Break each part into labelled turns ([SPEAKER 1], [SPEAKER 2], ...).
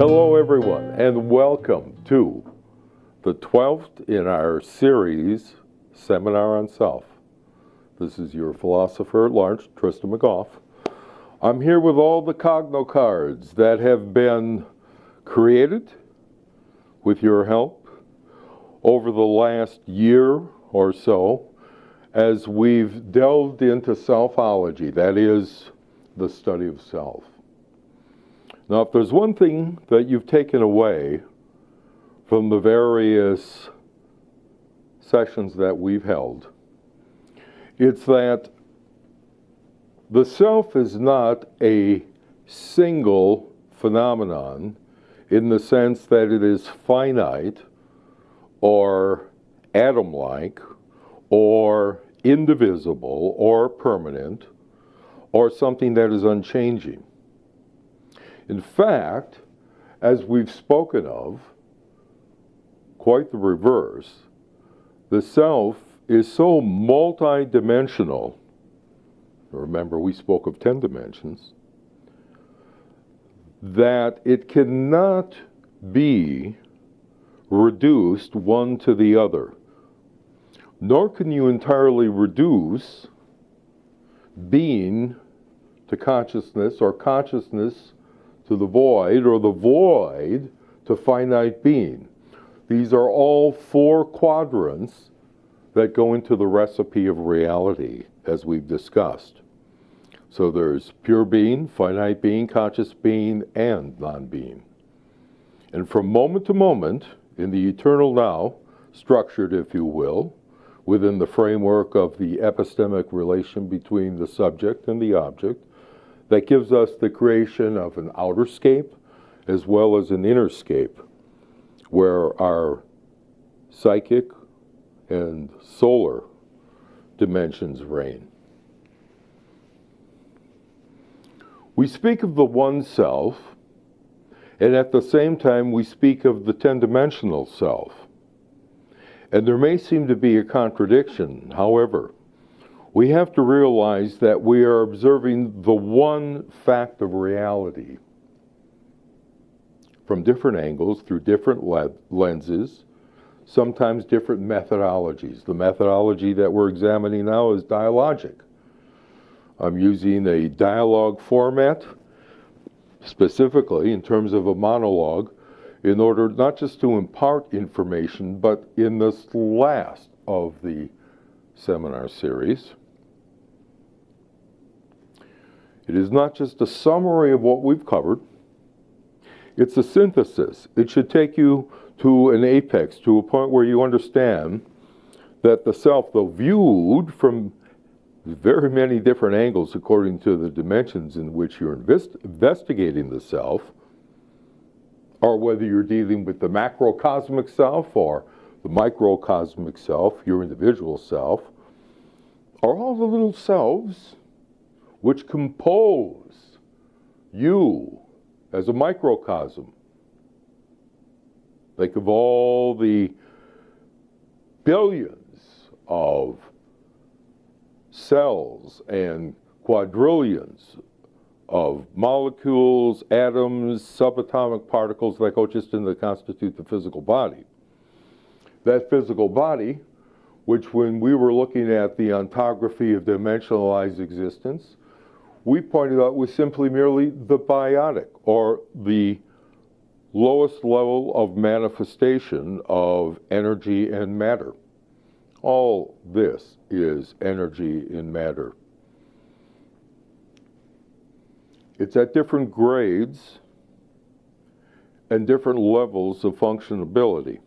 [SPEAKER 1] Hello everyone, and welcome to the 12th in our series, Seminar on Self. This is your philosopher at large, Tristan McGough. I'm here with all the Cogno cards that have been created with your help over the last year or so as we've delved into selfology, that is, the study of self. Now, if there's one thing that you've taken away from the various sessions that we've held, it's that the self is not a single phenomenon in the sense that it is finite or atom-like or indivisible or permanent or something that is unchanging. In fact, as we've spoken of, quite the reverse, the self is so multidimensional. Remember, we spoke of 10 dimensions, that it cannot be reduced one to the other. Nor can you entirely reduce being to consciousness or consciousness to the void, or the void to finite being. These are all four quadrants that go into the recipe of reality, as we've discussed. So there's pure being, finite being, conscious being, and non-being. And from moment to moment, in the eternal now, structured, if you will, within the framework of the epistemic relation between the subject and the object, that gives us the creation of an outer scape as well as an inner scape, where our psychic and solar dimensions reign. We speak of the one self, and at the same time we speak of the 10-dimensional self. And there may seem to be a contradiction. However, we have to realize that we are observing the one fact of reality from different angles, through different lenses, sometimes different methodologies. The methodology that we're examining now is dialogic. I'm using a dialogue format, specifically in terms of a monologue, in order not just to impart information, but in this last of the seminar series, it is not just a summary of what we've covered, it's a synthesis. It should take you to an apex, to a point where you understand that the self, though viewed from very many different angles according to the dimensions in which you're investigating the self, or whether you're dealing with the macrocosmic self or the microcosmic self, your individual self, are all the little selves which compose you as a microcosm. Think of all the billions of cells and quadrillions of molecules, atoms, subatomic particles that go just in to constitute the physical body. That physical body, which when we were looking at the ontography of dimensionalized existence, we pointed out was simply merely the biotic, or the lowest level of manifestation of energy and matter. All this is energy in matter. It's at different grades and different levels of functionability.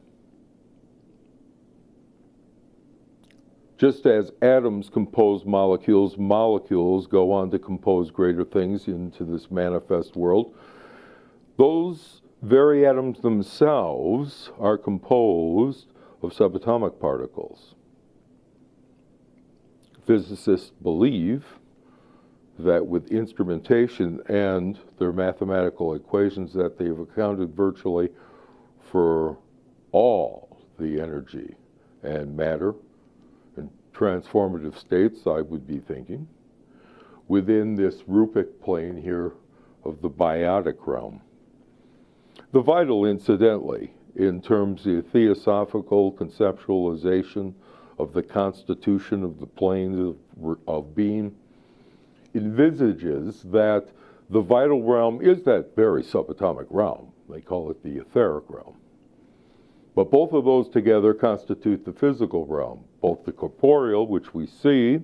[SPEAKER 1] Just as atoms compose molecules, molecules go on to compose greater things into this manifest world. Those very atoms themselves are composed of subatomic particles. Physicists believe that with instrumentation and their mathematical equations that they've accounted virtually for all the energy and matter and transformative states, I would be thinking, within this rubric plane here of the biotic realm. The vital, incidentally, in terms of theosophical conceptualization of the constitution of the planes of being, envisages that the vital realm is that very subatomic realm. They call it the etheric realm. But both of those together constitute the physical realm, both the corporeal, which we see,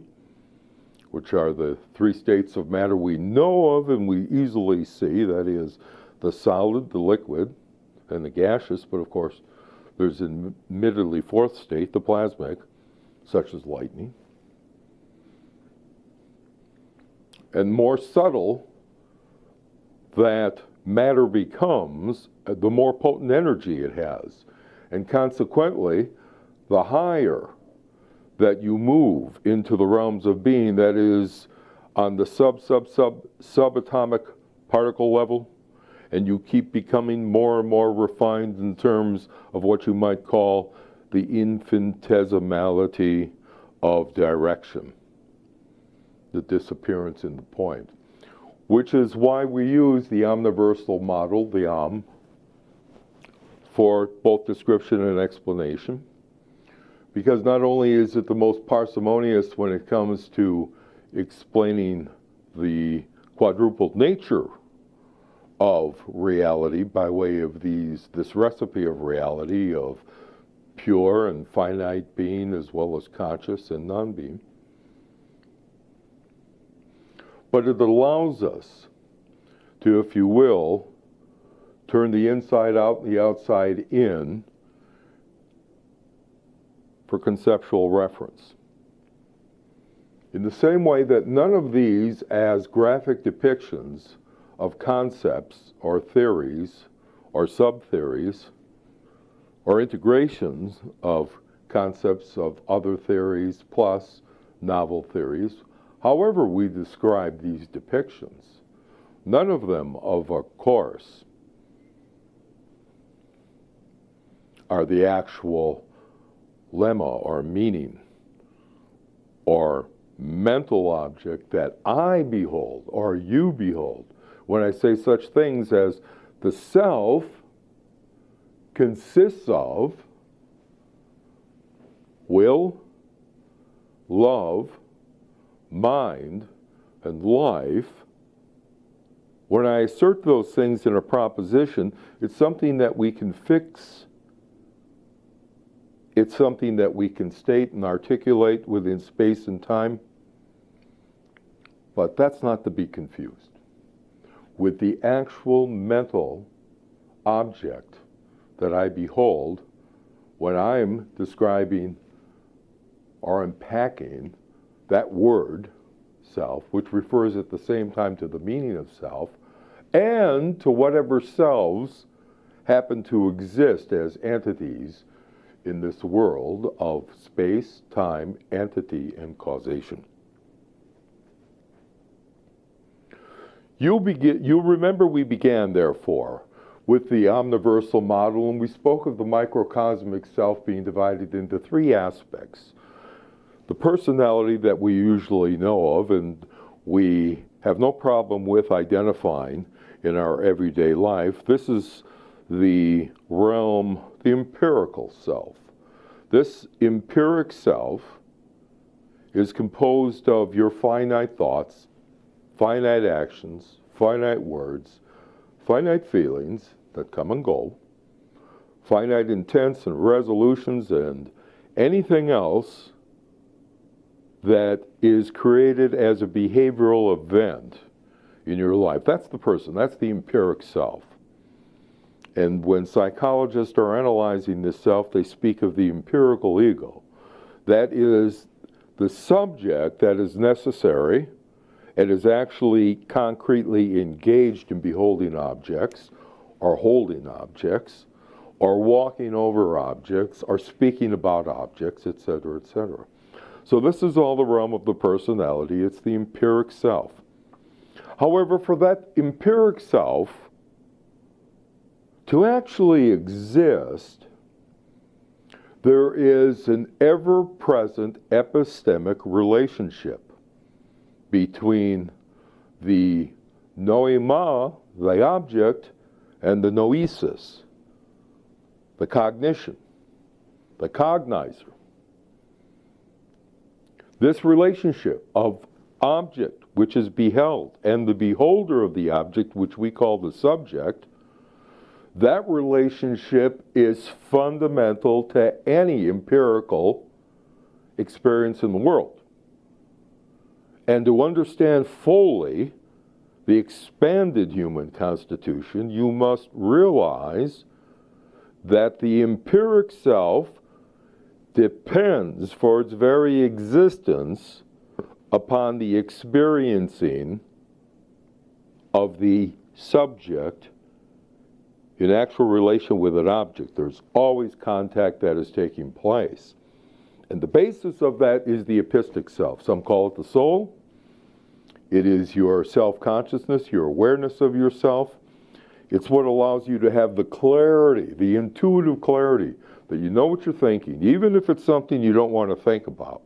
[SPEAKER 1] which are the three states of matter we know of and we easily see, that is, the solid, the liquid, and the gaseous, but of course there's an admittedly fourth state, the plasmic, such as lightning. And more subtle that matter becomes, the more potent energy it has. And consequently, the higher that you move into the realms of being, that is on the subatomic particle level, and you keep becoming more and more refined in terms of what you might call the infinitesimality of direction, the disappearance in the point, which is why we use the omniversal model, the OM, for both description and explanation, because not only is it the most parsimonious when it comes to explaining the quadrupled nature of reality by way of this recipe of reality of pure and finite being as well as conscious and non-being, but it allows us to, if you will, turn the inside out and the outside in for conceptual reference. In the same way that none of these as graphic depictions of concepts or theories or sub-theories or integrations of concepts of other theories plus novel theories, however we describe these depictions, none of them, of course, are the actual lemma or meaning or mental object that I behold or you behold. When I say such things as the self consists of will, love, mind, and life, when I assert those things in a proposition, it's something that we can fix. It's something that we can state and articulate within space and time. But that's not to be confused with the actual mental object that I behold when I'm describing or unpacking that word, self, which refers at the same time to the meaning of self and to whatever selves happen to exist as entities in this world of space, time, entity, and causation. You'll remember we began, therefore, with the omniversal model, and we spoke of the microcosmic self being divided into three aspects. The personality that we usually know of and we have no problem with identifying in our everyday life. This is the realm, the empirical self. This empiric self is composed of your finite thoughts, finite actions, finite words, finite feelings that come and go, finite intents and resolutions, and anything else that is created as a behavioral event in your life. That's the person, that's the empiric self. And when psychologists are analyzing this self, they speak of the empirical ego. That is the subject that is necessary and is actually concretely engaged in beholding objects, or holding objects, or walking over objects, or speaking about objects, etc., etc. So this is all the realm of the personality. It's the empiric self. However, for that empiric self to actually exist, there is an ever-present epistemic relationship between the noema, the object, and the noesis, the cognition, the cognizer. This relationship of object, which is beheld, and the beholder of the object, which we call the subject, that relationship is fundamental to any empirical experience in the world. And to understand fully the expanded human constitution, you must realize that the empiric self depends for its very existence upon the experiencing of the subject in actual relation with an object. There's always contact that is taking place. And the basis of that is the epistic self. Some call it the soul. It is your self-consciousness, your awareness of yourself. It's what allows you to have the clarity, the intuitive clarity, that you know what you're thinking, even if it's something you don't want to think about.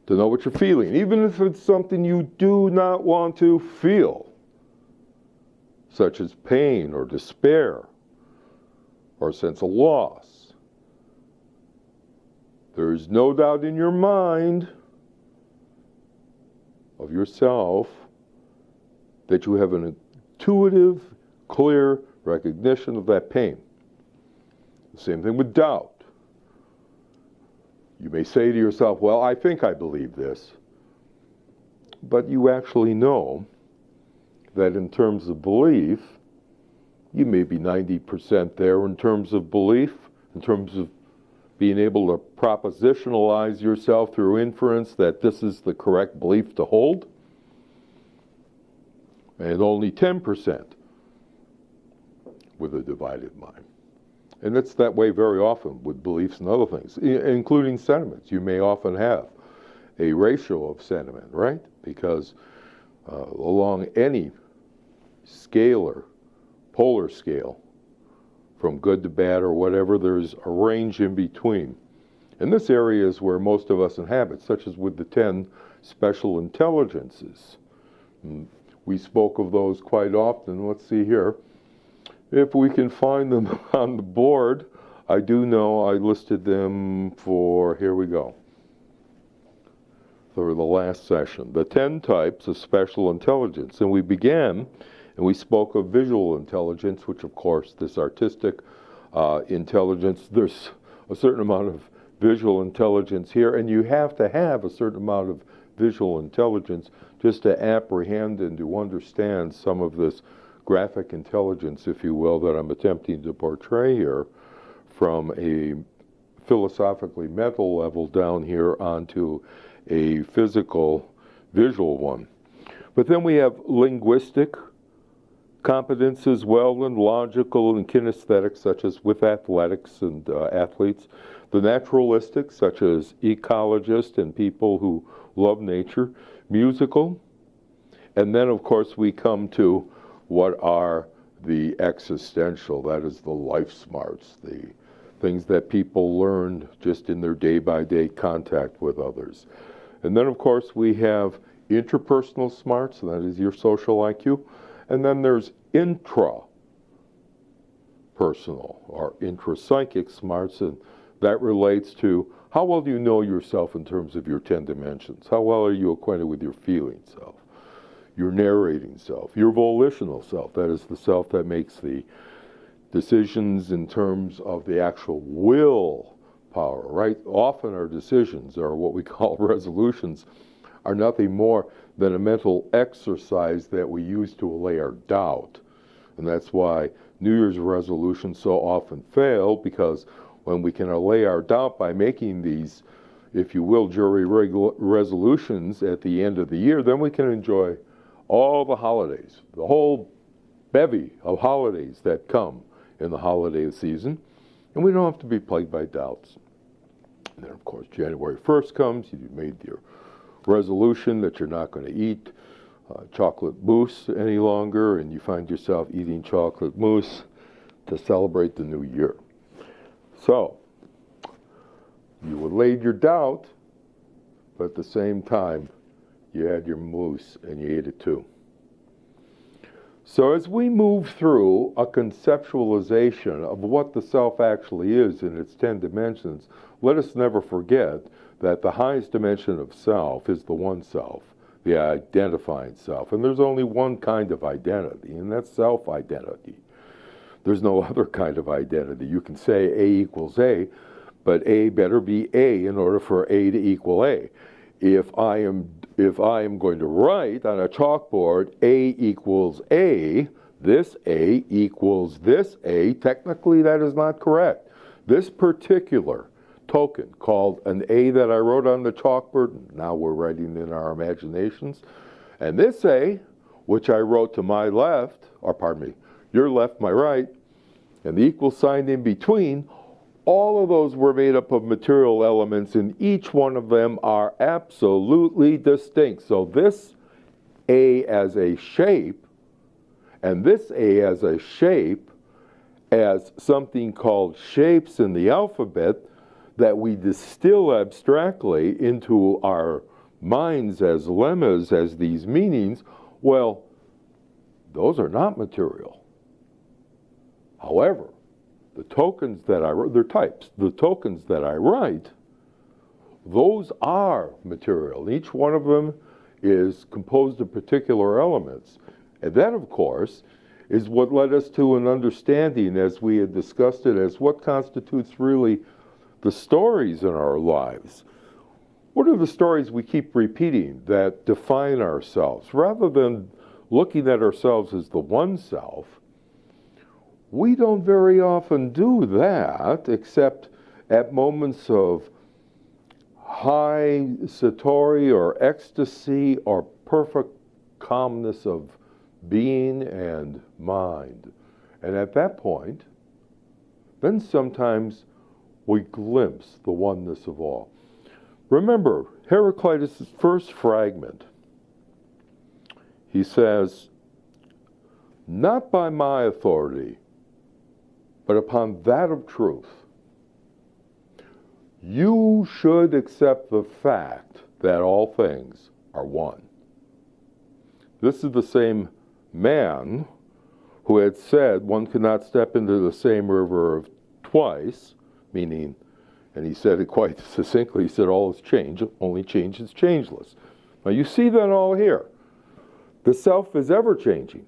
[SPEAKER 1] To know what you're feeling, even if it's something you do not want to feel, such as pain or despair or a sense of loss. There is no doubt in your mind of yourself that you have an intuitive, clear recognition of that pain. The same thing with doubt. You may say to yourself, well, I think I believe this. But you actually know that in terms of belief, you may be 90% there in terms of belief, in terms of being able to propositionalize yourself through inference that this is the correct belief to hold, and only 10% with a divided mind. And it's that way very often with beliefs and other things, including sentiments. You may often have a ratio of sentiment, right? Because along any scalar, polar scale, from good to bad or whatever, there's a range in between. And this area is where most of us inhabit, such as with the 10 special intelligences. We spoke of those quite often. Let's see here. If we can find them on the board, I do know I listed them for, here we go, for the last session. The 10 types of special intelligence. And we began, and we spoke of visual intelligence, which of course, this artistic intelligence, there's a certain amount of visual intelligence here, and you have to have a certain amount of visual intelligence just to apprehend and to understand some of this graphic intelligence, if you will, that I'm attempting to portray here from a philosophically mental level down here onto a physical, visual one. But then we have linguistic competence as well, and logical and kinesthetic, such as with athletics and athletes. The naturalistic, such as ecologists and people who love nature. Musical. And then, of course, we come to what are the existential, that is the life smarts, the things that people learn just in their day-by-day contact with others. And then, of course, we have interpersonal smarts, that is your social IQ. And then there's intrapersonal or intrapsychic smarts, and that relates to how well do you know yourself in terms of your 10 dimensions? How well are you acquainted with your feeling self, your narrating self, your volitional self, that is the self that makes the decisions in terms of the actual will power, right? Often our decisions, or what we call resolutions, are nothing more than a mental exercise that we use to allay our doubt. And that's why New Year's resolutions so often fail, because when we can allay our doubt by making these, if you will, jury resolutions at the end of the year, then we can enjoy all the holidays, the whole bevy of holidays that come in the holiday season, and we don't have to be plagued by doubts. And then, of course, January 1st comes, you made your resolution that you're not going to eat chocolate mousse any longer, and you find yourself eating chocolate mousse to celebrate the new year. So, you allayed your doubt, but at the same time, you had your mousse and you ate it too. So as we move through a conceptualization of what the self actually is in its 10 dimensions, let us never forget that the highest dimension of self is the one self, the identifying self. And there's only one kind of identity, and that's self-identity. There's no other kind of identity. You can say A equals A, but A better be A in order for A to equal A. If I am going to write on a chalkboard A equals A, this A equals this A, technically that is not correct. This particular token called an A that I wrote on the chalkboard, now we're writing in our imaginations, and this A, which I wrote to my left, or pardon me, your left, my right, and the equal sign in between, all of those were made up of material elements, and each one of them are absolutely distinct. So this A as a shape, and this A as a shape, as something called shapes in the alphabet that we distill abstractly into our minds as lemmas, as these meanings, well, those are not material. However, the tokens that I write, they're types. The tokens that I write, those are material. Each one of them is composed of particular elements. And that, of course, is what led us to an understanding, as we had discussed it, as what constitutes really the stories in our lives. What are the stories we keep repeating that define ourselves? Rather than looking at ourselves as the one self, we don't very often do that, except at moments of high satori or ecstasy or perfect calmness of being and mind. And at that point, then sometimes we glimpse the oneness of all. Remember, Heraclitus' first fragment, he says, "Not by my authority, but upon that of truth, you should accept the fact that all things are one." This is the same man who had said one cannot step into the same river twice, meaning, and he said it quite succinctly, he said all is change, only change is changeless. Now you see that all here. The self is ever changing.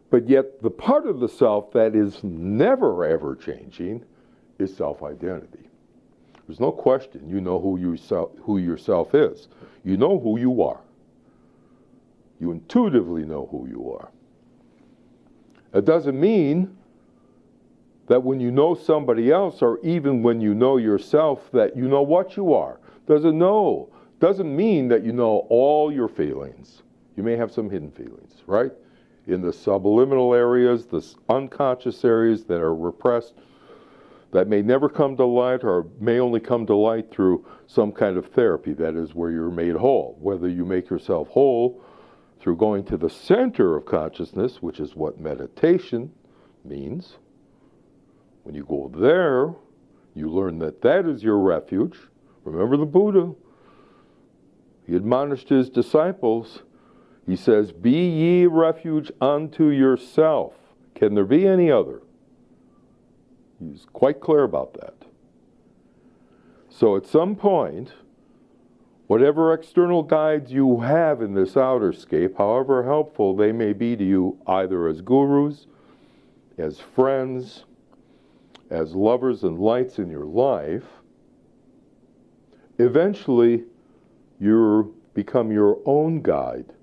[SPEAKER 1] But yet the part of the self that is never ever changing is self-identity. There's no question you know who yourself is. You know who you are. You intuitively know who you are. It doesn't mean that when you know somebody else, or even when you know yourself, that you know what you are. Doesn't mean that you know all your feelings. You may have some hidden feelings, right? In the subliminal areas, the unconscious areas that are repressed, that may never come to light, or may only come to light through some kind of therapy, that is where you're made whole. Whether you make yourself whole through going to the center of consciousness, which is what meditation means. When you go there, you learn that that is your refuge. Remember the Buddha. He admonished his disciples. He says, "Be ye refuge unto yourself. Can there be any other?" He's quite clear about that. So at some point, whatever external guides you have in this outer scape, however helpful they may be to you, either as gurus, as friends, as lovers and lights in your life, eventually you become your own guide.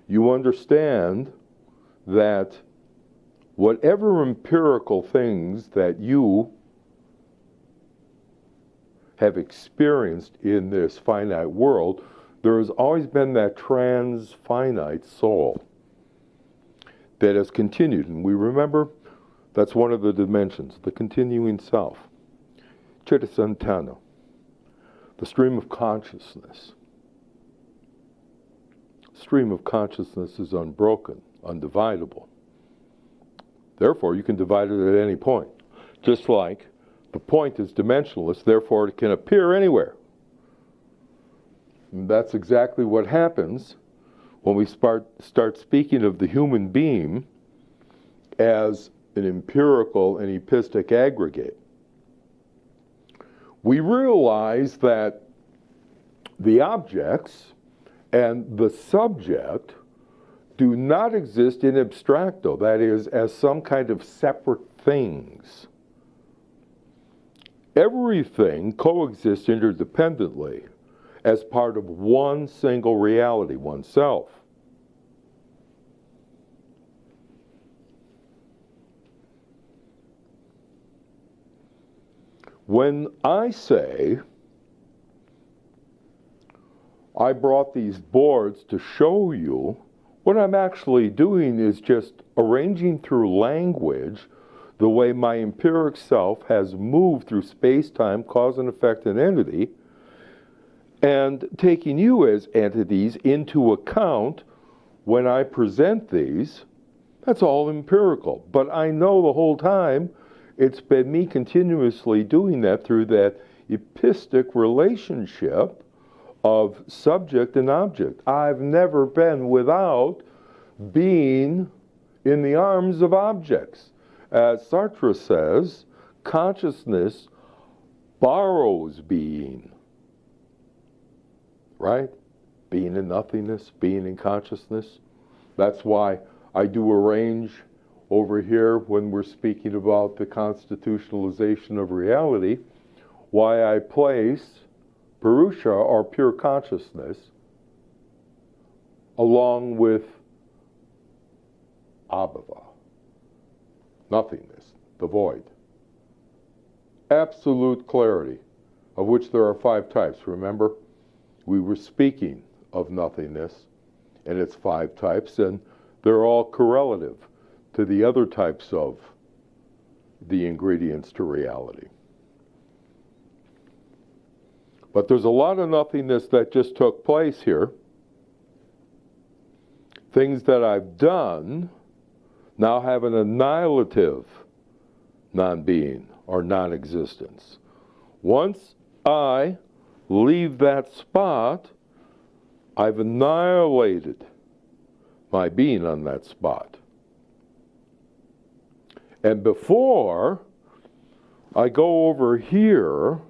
[SPEAKER 1] You understand that whatever empirical things that you have experienced in this finite world, there has always been that trans-finite soul that has continued. And we remember that's one of the dimensions, the continuing self. Chitasantana, the stream of consciousness. Stream of consciousness is unbroken, undividable. Therefore, you can divide it at any point. Just like the point is dimensionless, therefore it can appear anywhere. And that's exactly what happens when we start speaking of the human being as an empirical and epistic aggregate, we realize that the objects and the subject do not exist in abstracto, that is, as some kind of separate things. Everything coexists interdependently as part of one single reality, oneself. When I say, I brought these boards to show you, what I'm actually doing is just arranging through language the way my empiric self has moved through space-time, cause and effect and entity, and taking you as entities into account when I present these. That's all empirical. But I know the whole time it's been me continuously doing that through that epistic relationship of subject and object. I've never been without being in the arms of objects. As Sartre says, consciousness borrows being. Right? Being in nothingness, being in consciousness. That's why I do arrange over here when we're speaking about the constitutionalization of reality, why I place Purusha, or pure consciousness, along with Abhava, nothingness, the void. Absolute clarity, of which there are 5 types. Remember, we were speaking of nothingness and its 5 types, and they're all correlative to the other types of the ingredients to reality. But there's a lot of nothingness that just took place here. Things that I've done now have an annihilative non-being or non-existence. Once I leave that spot, I've annihilated my being on that spot. And before I go over here,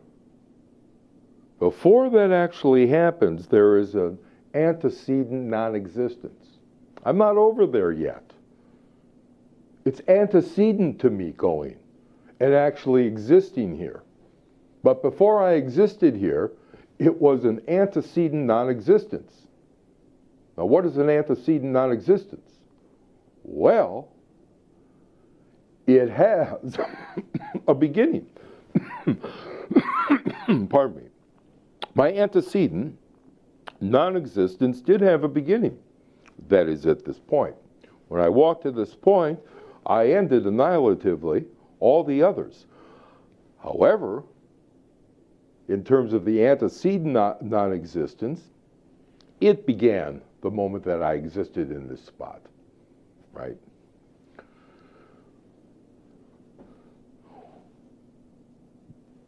[SPEAKER 1] before that actually happens, there is an antecedent non-existence. I'm not over there yet. It's antecedent to me going and actually existing here. But before I existed here, it was an antecedent non-existence. Now, what is an antecedent non-existence? Well, it has a beginning. Pardon me. My antecedent non-existence did have a beginning. That is at this point. When I walked to this point, I ended annihilatively all the others. However, in terms of the antecedent non-existence, it began the moment that I existed in this spot, right?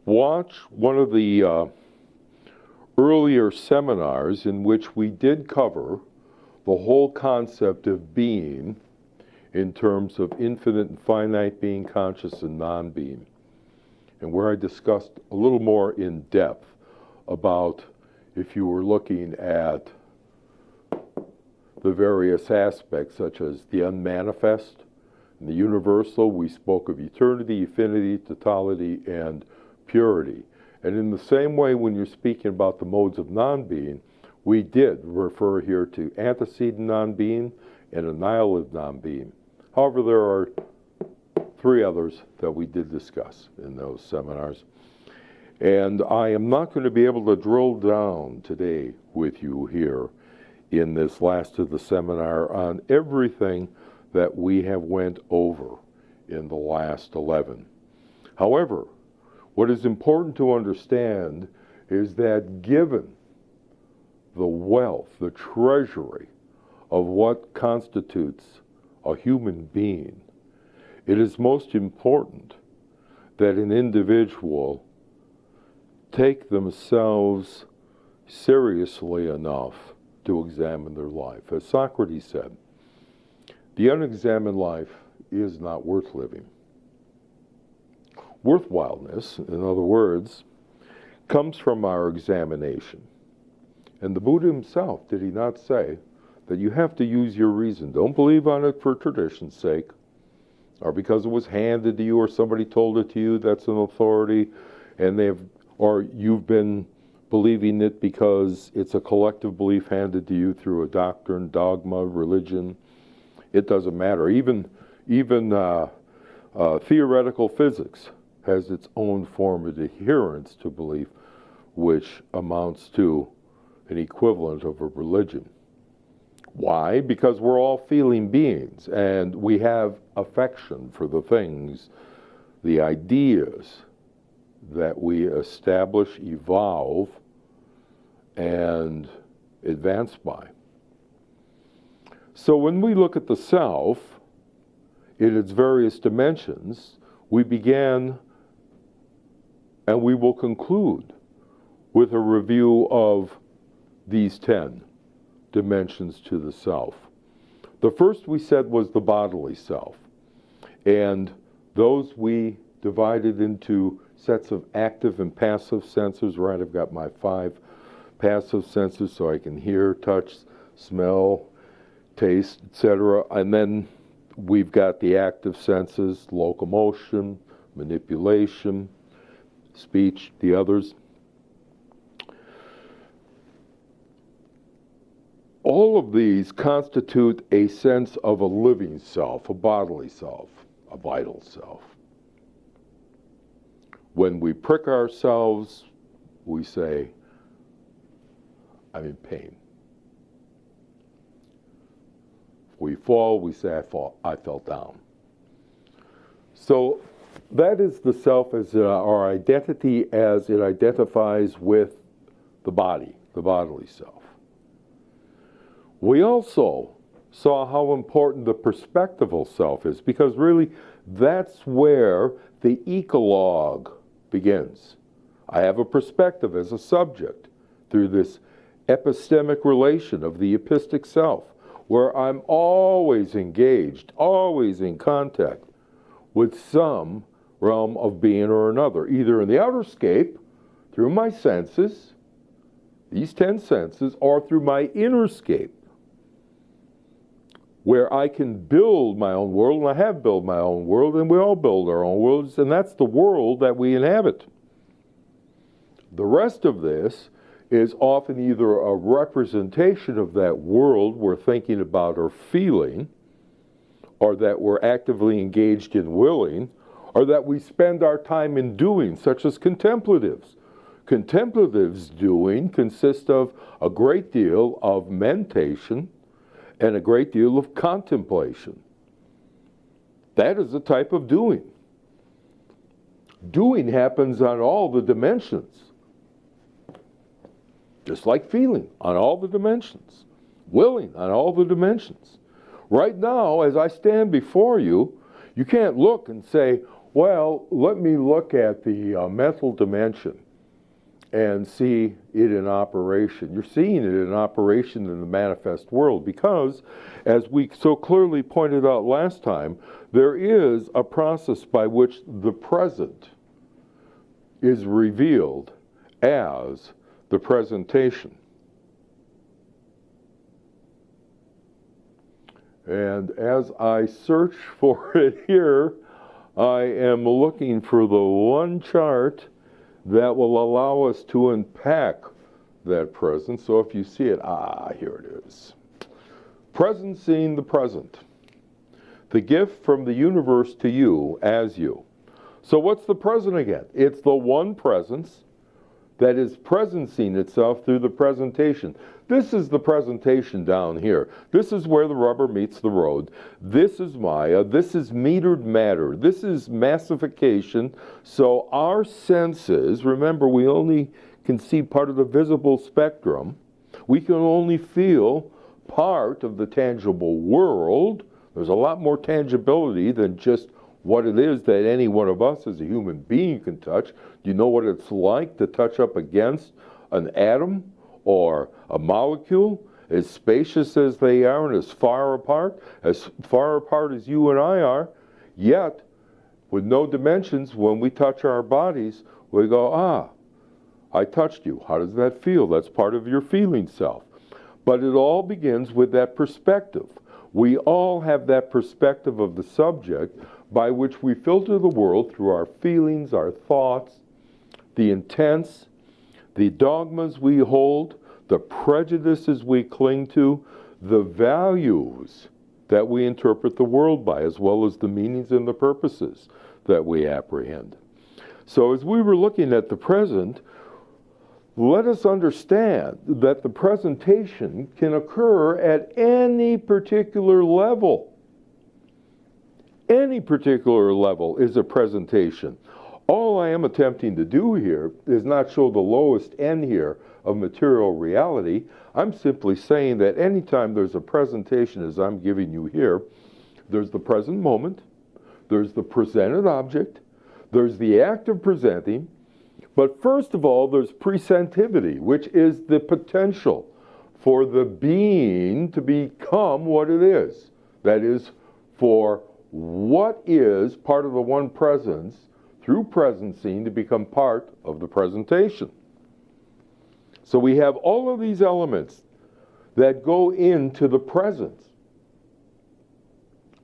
[SPEAKER 1] Watch one of the earlier seminars in which we did cover the whole concept of being in terms of infinite and finite being, conscious and non-being, and where I discussed a little more in depth about if you were looking at the various aspects such as the unmanifest and the universal. We spoke of eternity, infinity, totality, and purity. And in the same way, when you're speaking about the modes of non-being, we did refer here to antecedent non-being and annihilative non-being. However, there are 3 others that we did discuss in those seminars. And I am not going to be able to drill down today with you here in this last of the seminar on everything that we have went over in the last 11. However, what is important to understand is that given the wealth, the treasury of what constitutes a human being, it is most important that an individual take themselves seriously enough to examine their life. As Socrates said, the unexamined life is not worth living. Worthwhileness, in other words, comes from our examination. And the Buddha himself, did he not say that you have to use your reason? Don't believe on it for tradition's sake, or because it was handed to you or somebody told it to you, that's an authority, and or you've been believing it because it's a collective belief handed to you through a doctrine, dogma, religion. It doesn't matter. Even theoretical physics has its own form of adherence to belief, which amounts to an equivalent of a religion. Why? Because we're all feeling beings, and we have affection for the things, the ideas that we establish, evolve, and advance by. So when we look at the self in its various dimensions, we began and we will conclude with a review of these 10 dimensions to the self. The first we said was the bodily self, and those we divided into sets of active and passive senses. Right, I've got my 5 passive senses so I can hear, touch, smell, taste, etc. And then we've got the active senses, locomotion, manipulation, speech, the others. All of these constitute a sense of a living self, a bodily self, a vital self. When we prick ourselves, we say, I'm in pain. If we fall, we say, I fell down. So that is the self as our identity as it identifies with the body, the bodily self. We also saw how important the perspectival self is, because really that's where the ecologue begins. I have a perspective as a subject through this epistemic relation of the epistic self, where I'm always engaged, always in contact with some realm of being or another, either in the outer scape, through my senses, these 10 senses, or through my inner scape, where I can build my own world, and I have built my own world, and we all build our own worlds, and that's the world that we inhabit. The rest of this is often either a representation of that world we're thinking about or feeling, or that we're actively engaged in willing, or that we spend our time in doing, such as contemplatives. Contemplatives doing consists of a great deal of mentation and a great deal of contemplation. That is a type of doing. Doing happens on all the dimensions, just like feeling on all the dimensions, willing on all the dimensions. Right now, as I stand before you, you can't look and say, well, let me look at the mental dimension and see it in operation. You're seeing it in operation in the manifest world because, as we so clearly pointed out last time, there is a process by which the present is revealed as the presentation. And as I search for it here, I am looking for the one chart that will allow us to unpack that present. So if you see it, here it is. Present seeing the present. The gift from the universe to you as you. So what's the present again? It's the one presence that is presencing itself through the presentation. This is the presentation down here. This is where the rubber meets the road. This is Maya. This is metered matter. This is massification. So our senses, remember, we only can see part of the visible spectrum. We can only feel part of the tangible world. There's a lot more tangibility than just what it is that any one of us as a human being can touch. Do you know what it's like to touch up against an atom or a molecule as spacious as they are and as far apart as you and I are, yet with no dimensions, when we touch our bodies, we go, ah, I touched you. How does that feel? That's part of your feeling self. But it all begins with that perspective. We all have that perspective of the subject by which we filter the world through our feelings, our thoughts, the intents, the dogmas we hold, the prejudices we cling to, the values that we interpret the world by, as well as the meanings and the purposes that we apprehend. So as we were looking at the present, let us understand that the presentation can occur at any particular level. Any particular level is a presentation. All I am attempting to do here is not show the lowest end here of material reality. I'm simply saying that anytime there's a presentation as I'm giving you here, there's the present moment, there's the presented object, there's the act of presenting, but first of all, there's presentivity, which is the potential for the being to become what it is. That is, for what is part of the one presence through presencing to become part of the presentation. So we have all of these elements that go into the present.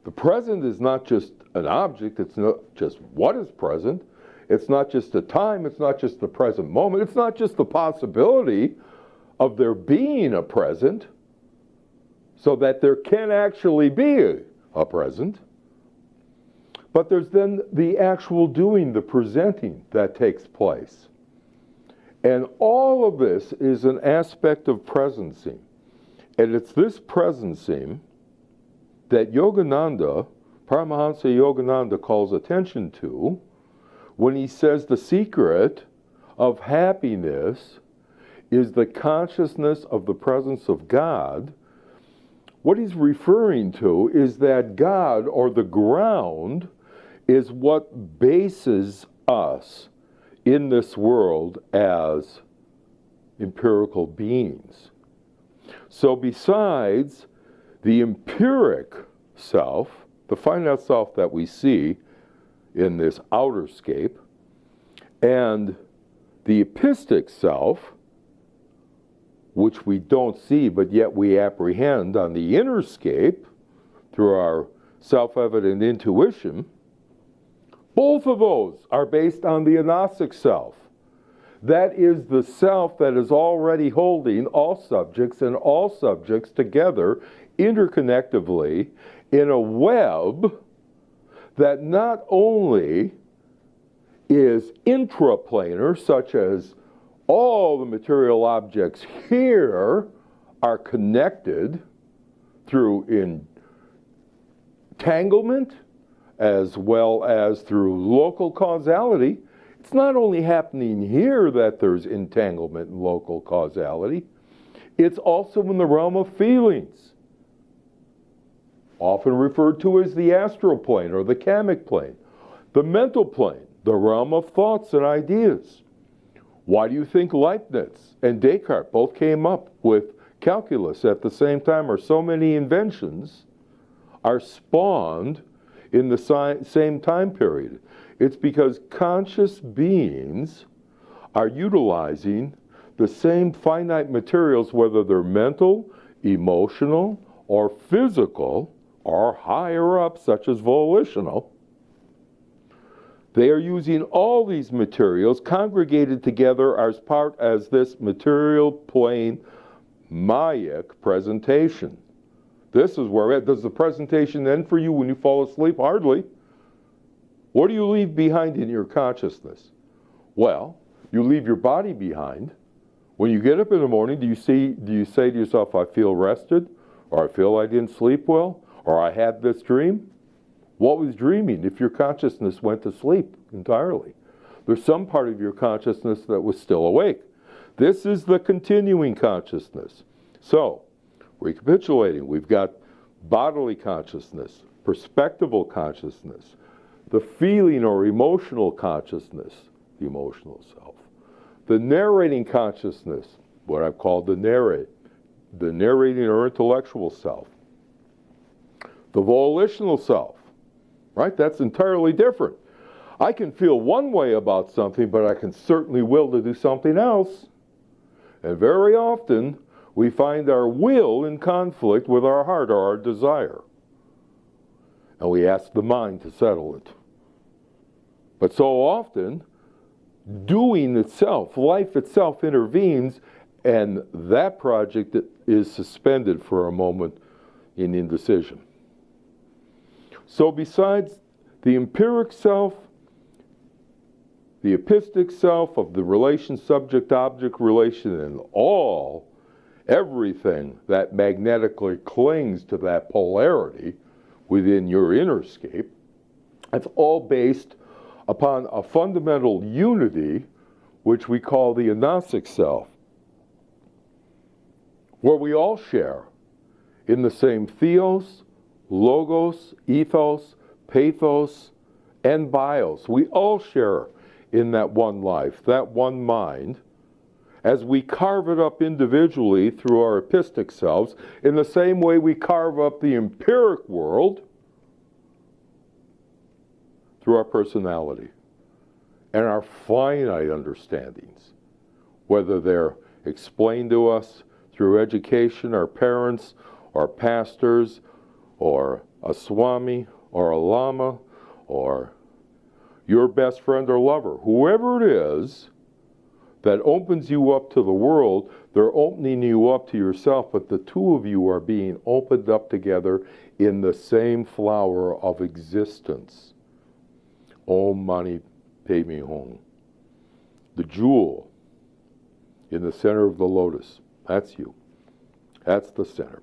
[SPEAKER 1] The present is not just an object, it's not just what is present, it's not just a time, it's not just the present moment, it's not just the possibility of there being a present, so that there can actually be a present. But there's then the actual doing, the presenting that takes place. And all of this is an aspect of presencing. And it's this presencing that Yogananda, Paramahansa Yogananda, calls attention to when he says the secret of happiness is the consciousness of the presence of God. What he's referring to is that God, or the ground, is what bases us in this world as empirical beings. So besides the empiric self, the finite self that we see in this outer scape, and the epistic self, which we don't see but yet we apprehend on the inner scape through our self-evident intuition, both of those are based on the agnostic self. That is the self that is already holding all subjects and all subjects together interconnectively in a web that not only is intraplanar, such as all the material objects here are connected through entanglement as well as through local causality. It's not only happening here that there's entanglement and local causality, it's also in the realm of feelings, often referred to as the astral plane or the kamic plane, the mental plane, the realm of thoughts and ideas. Why do you think Leibniz and Descartes both came up with calculus at the same time, or so many inventions are spawned in the same time period? It's because conscious beings are utilizing the same finite materials, whether they're mental, emotional, or physical, or higher up, such as volitional. They are using all these materials congregated together as this material plane Mayic presentation. This is where does the presentation end for you when you fall asleep? Hardly. What do you leave behind in your consciousness? Well, you leave your body behind. When you get up in the morning, do you say to yourself, I feel rested, or I feel I didn't sleep well, or I had this dream? What was dreaming if your consciousness went to sleep entirely? There's some part of your consciousness that was still awake. This is the continuing consciousness. So, recapitulating, we've got bodily consciousness, perspectival consciousness, the feeling or emotional consciousness, the emotional self, the narrating consciousness, what I've called the the narrating or intellectual self. The volitional self, right? That's entirely different. I can feel one way about something, but I can certainly will to do something else. And very often, we find our will in conflict with our heart or our desire. And we ask the mind to settle it. But so often, doing itself, life itself intervenes, and that project is suspended for a moment in indecision. So besides the empiric self, the epistic self of the relation, subject-object relation, and everything that magnetically clings to that polarity within your innerscape, it's all based upon a fundamental unity, which we call the agnostic self, where we all share in the same theos, logos, ethos, pathos, and bios. We all share in that one life, that one mind, as we carve it up individually through our epistic selves, in the same way we carve up the empiric world through our personality and our finite understandings, whether they're explained to us through education, our parents, our pastors, or a swami, or a lama, or your best friend or lover. Whoever it is that opens you up to the world, they're opening you up to yourself, but the two of you are being opened up together in the same flower of existence. Om Mani Padme Hum. The jewel in the center of the lotus. That's you. That's the center.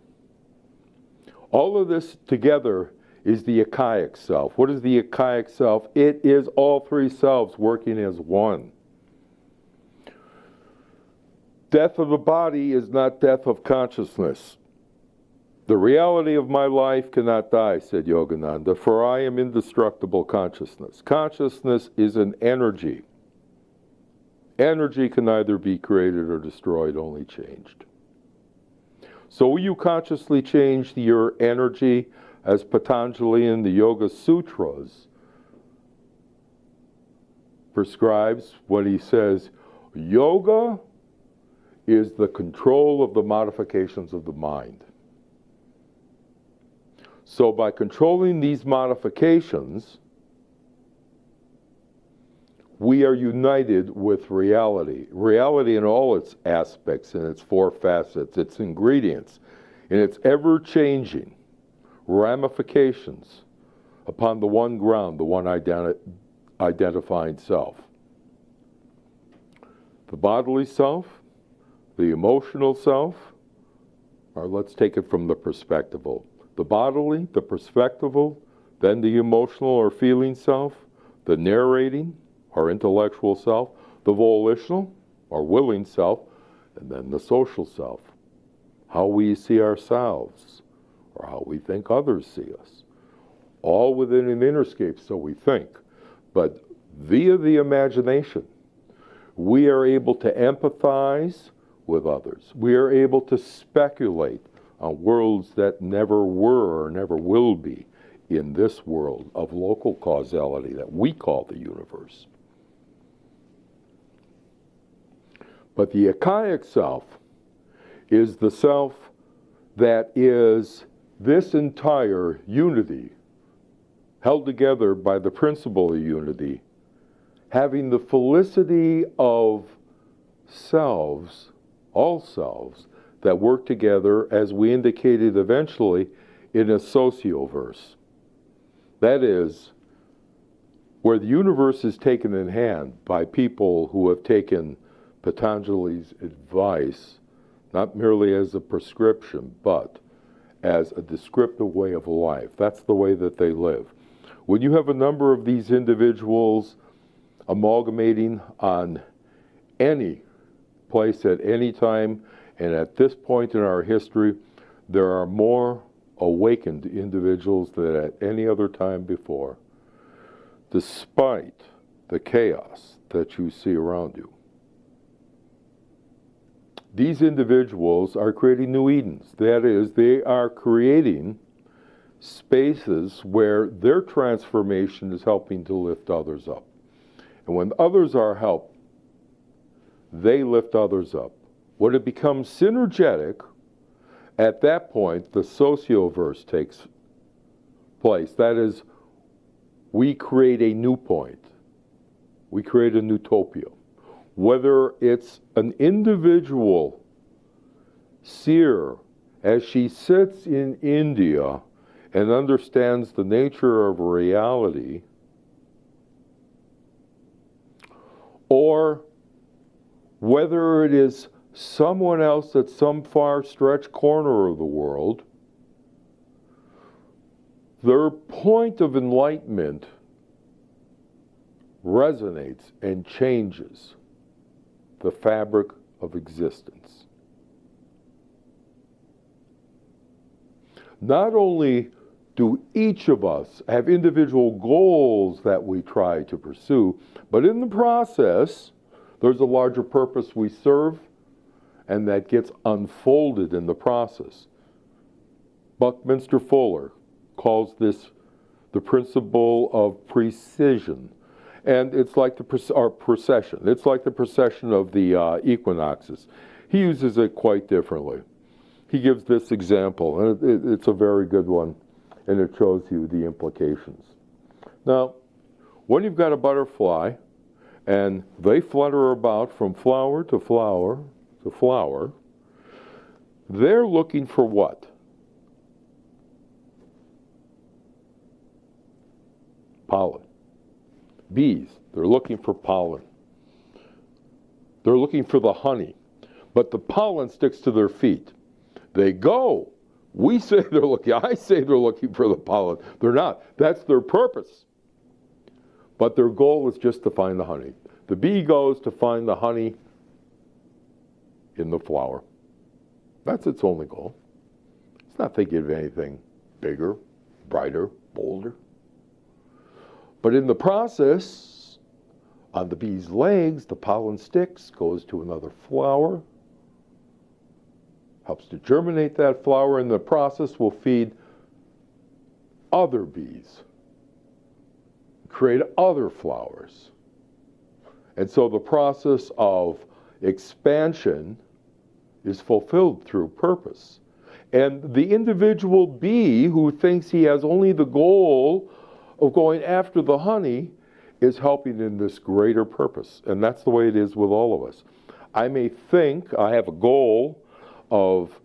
[SPEAKER 1] All of this together is the archaic self. What is the archaic self? It is all three selves working as one. Death of the body is not death of consciousness. The reality of my life cannot die, said Yogananda, for I am indestructible consciousness. Consciousness is an energy. Energy can neither be created or destroyed, only changed. So will you consciously change your energy, as Patanjali in the Yoga Sutras prescribes when he says, yoga is the control of the modifications of the mind. So by controlling these modifications, we are united with reality. Reality in all its aspects, in its four facets, its ingredients, in its ever-changing ramifications upon the one ground, the one identifying self. The bodily self, the emotional self, or let's take it from the perspectival. The bodily, the perspectival, then the emotional or feeling self, the narrating, our intellectual self, the volitional, our willing self, and then the social self. How we see ourselves, or how we think others see us. All within an innerscape, so we think. But via the imagination, we are able to empathize with others. We are able to speculate on worlds that never were or never will be in this world of local causality that we call the universe. But the archaic self is the self that is this entire unity, held together by the principle of unity, having the felicity of selves, all selves, that work together, as we indicated eventually, in a socioverse. That is, where the universe is taken in hand by people who have taken Patanjali's advice, not merely as a prescription, but as a descriptive way of life. That's the way that they live. When you have a number of these individuals amalgamating on any place at any time, and at this point in our history, there are more awakened individuals than at any other time before, despite the chaos that you see around you. these individuals are creating new Edens. That is, they are creating spaces where their transformation is helping to lift others up. And when others are helped, they lift others up. When it becomes synergetic, at that point, the socioverse takes place. That is, we create a new point. We create a Nutopia. Whether it's an individual seer, as she sits in India and understands the nature of reality, or whether it is someone else at some far stretched corner of the world, their point of enlightenment resonates and changes the fabric of existence. Not only do each of us have individual goals that we try to pursue, but in the process, there's a larger purpose we serve, and that gets unfolded in the process. Buckminster Fuller calls this the principle of precision. And it's like the procession. It's like the procession of the equinoxes. He uses it quite differently. He gives this example, and it's a very good one, and it shows you the implications. Now, when you've got a butterfly, and they flutter about from flower to flower to flower, they're looking for what? Pollen. Bees, they're looking for pollen. They're looking for the honey, but the pollen sticks to their feet. They go. We say they're looking, I say they're looking for the pollen. They're not. That's their purpose. But their goal is just to find the honey. The bee goes to find the honey in the flower. That's its only goal. It's not thinking of anything bigger, brighter, bolder. But in the process, on the bee's legs, the pollen sticks, goes to another flower, helps to germinate that flower, and the process will feed other bees, create other flowers. And so the process of expansion is fulfilled through purpose. And the individual bee who thinks he has only the goal of going after the honey is helping in this greater purpose. And that's the way it is with all of us. I may think I have a goal of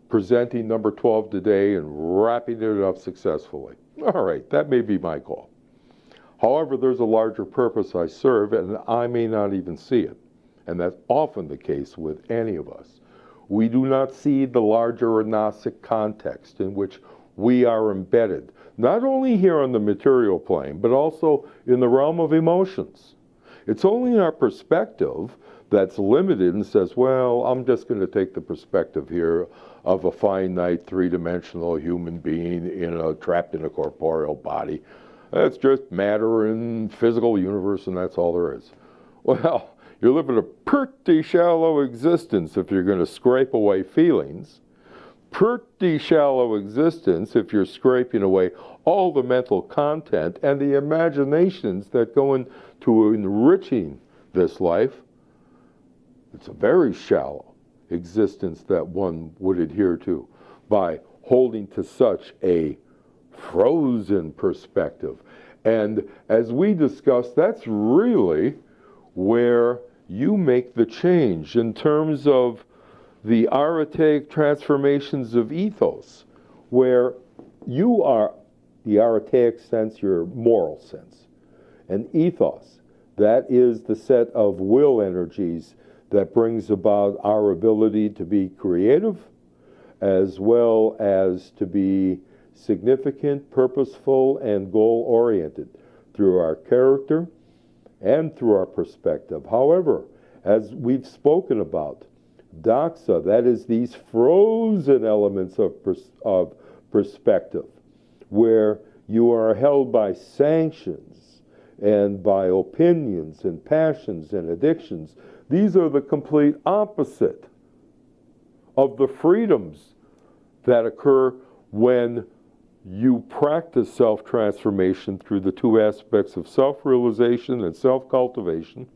[SPEAKER 1] presenting number 12 today and wrapping it up successfully. All right, that may be my goal. However, there's a larger purpose I serve, and I may not even see it. And that's often the case with any of us. We do not see the larger agnostic context in which we are embedded, not only here on the material plane, but also in the realm of emotions. It's only our perspective that's limited and says, well, I'm just going to take the perspective here of a finite, three-dimensional human being trapped in a corporeal body. That's just matter and physical universe, and that's all there is. Well, you're living a pretty shallow existence if you're going to scrape away feelings. Pretty shallow existence if you're scraping away all the mental content and the imaginations that go into enriching this life. It's a very shallow existence that one would adhere to by holding to such a frozen perspective. And as we discussed, that's really where you make the change in terms of the archaic transformations of ethos, where you are the archaic sense, your moral sense. And ethos, that is the set of will energies that brings about our ability to be creative, as well as to be significant, purposeful, and goal-oriented through our character and through our perspective. However, as we've spoken about, doxa, that is these frozen elements of perspective, where you are held by sanctions and by opinions and passions and addictions These are the complete opposite of the freedoms that occur when you practice self-transformation through the two aspects of self-realization and self-cultivation,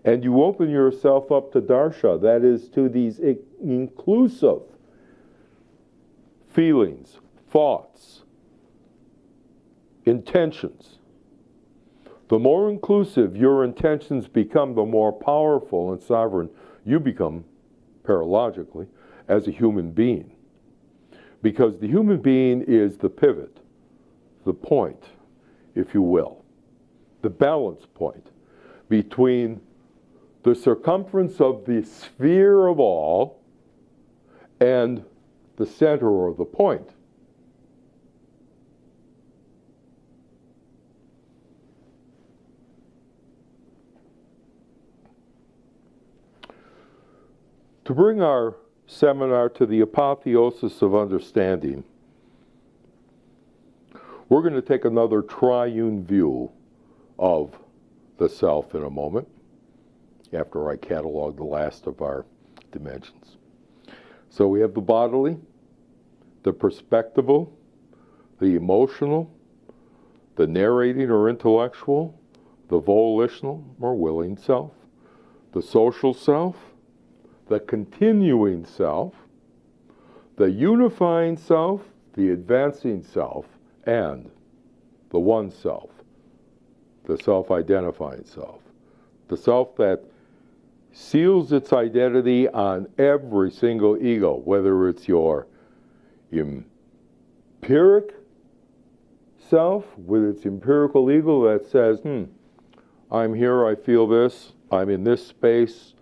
[SPEAKER 1] and you open yourself up to darsha, that is, to these inclusive feelings, thoughts, intentions. The more inclusive your intentions become, the more powerful and sovereign you become, paralogically, as a human being. Because the human being is the pivot, the point, if you will, the balance point between the circumference of the sphere of all and the center or the point. To bring our seminar to the apotheosis of understanding, we're going to take another triune view of the self in a moment, after I catalog the last of our dimensions. So we have the bodily, the perspectival, the emotional, the narrating or intellectual, the volitional or willing self, the social self, the continuing self, the unifying self, the advancing self, and the one self, the self-identifying self, the self that seals its identity on every single ego, whether it's your empiric self with its empirical ego that says, I'm here, I feel this, I'm in this space,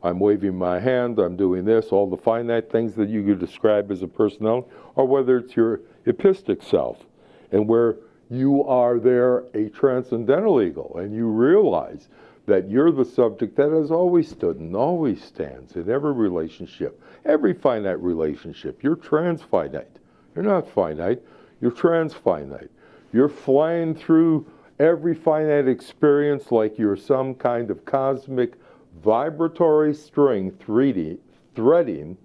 [SPEAKER 1] I'm waving my hand, I'm doing this, all the finite things that you could describe as a personality, or whether it's your epistic self, and where you are there a transcendental ego, and you realize that you're the subject that has always stood and always stands in every relationship, every finite relationship. You're transfinite. You're not finite, you're transfinite. You're flying through every finite experience like you're some kind of cosmic vibratory string threading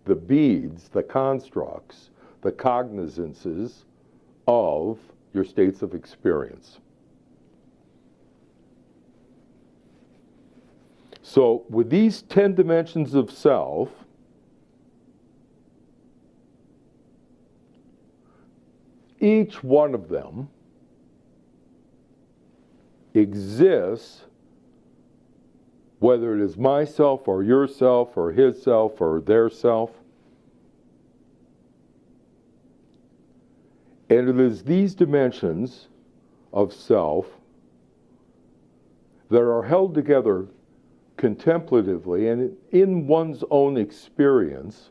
[SPEAKER 1] the beads, the constructs, the cognizances of your states of experience. So with these 10 dimensions of self, each one of them exists, whether it is myself or yourself or his self or their self. And it is these dimensions of self that are held together contemplatively and in one's own experience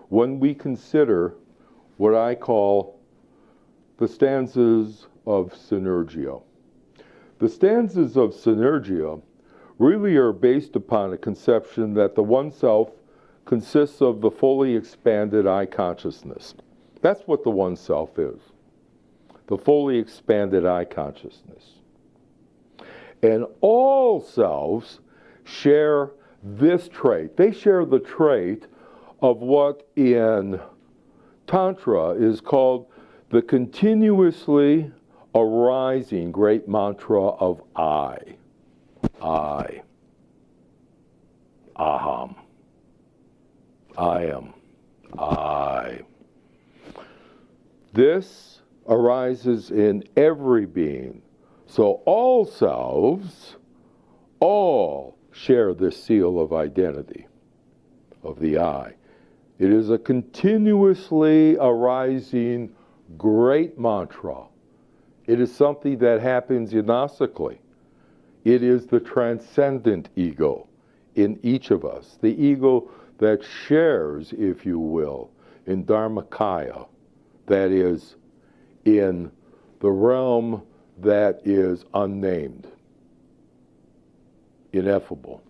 [SPEAKER 1] when we consider what I call the stanzas of Synergia. The stanzas of Synergia really are based upon a conception that the one self consists of the fully expanded I consciousness. That's what the one self is, the fully expanded I consciousness. And all selves share this trait. They share the trait of what in Tantra is called the continuously arising great mantra of I. I. Aham. I am. I. This arises in every being. So all selves, all share this seal of identity, of the I. It is a continuously arising great mantra. It is something that happens gnostically. It is the transcendent ego in each of us, the ego that shares, if you will, in Dharmakaya, that is, in the realm that is unnamed, ineffable,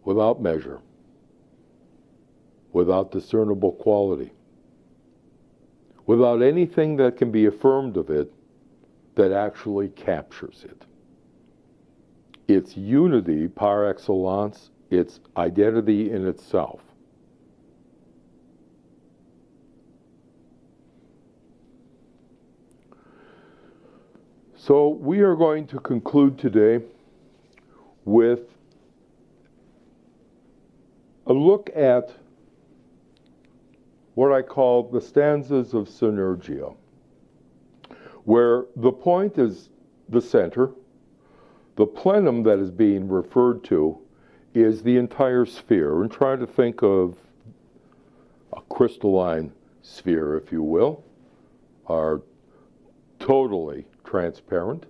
[SPEAKER 1] without measure, without discernible quality, without anything that can be affirmed of it that actually captures it. its unity par excellence, its identity in itself. So we are going to conclude today with a look at what I call the stanzas of Synergia, where the point is the center. The plenum that is being referred to is the entire sphere, and try to think of a crystalline sphere, if you will, are totally transparent.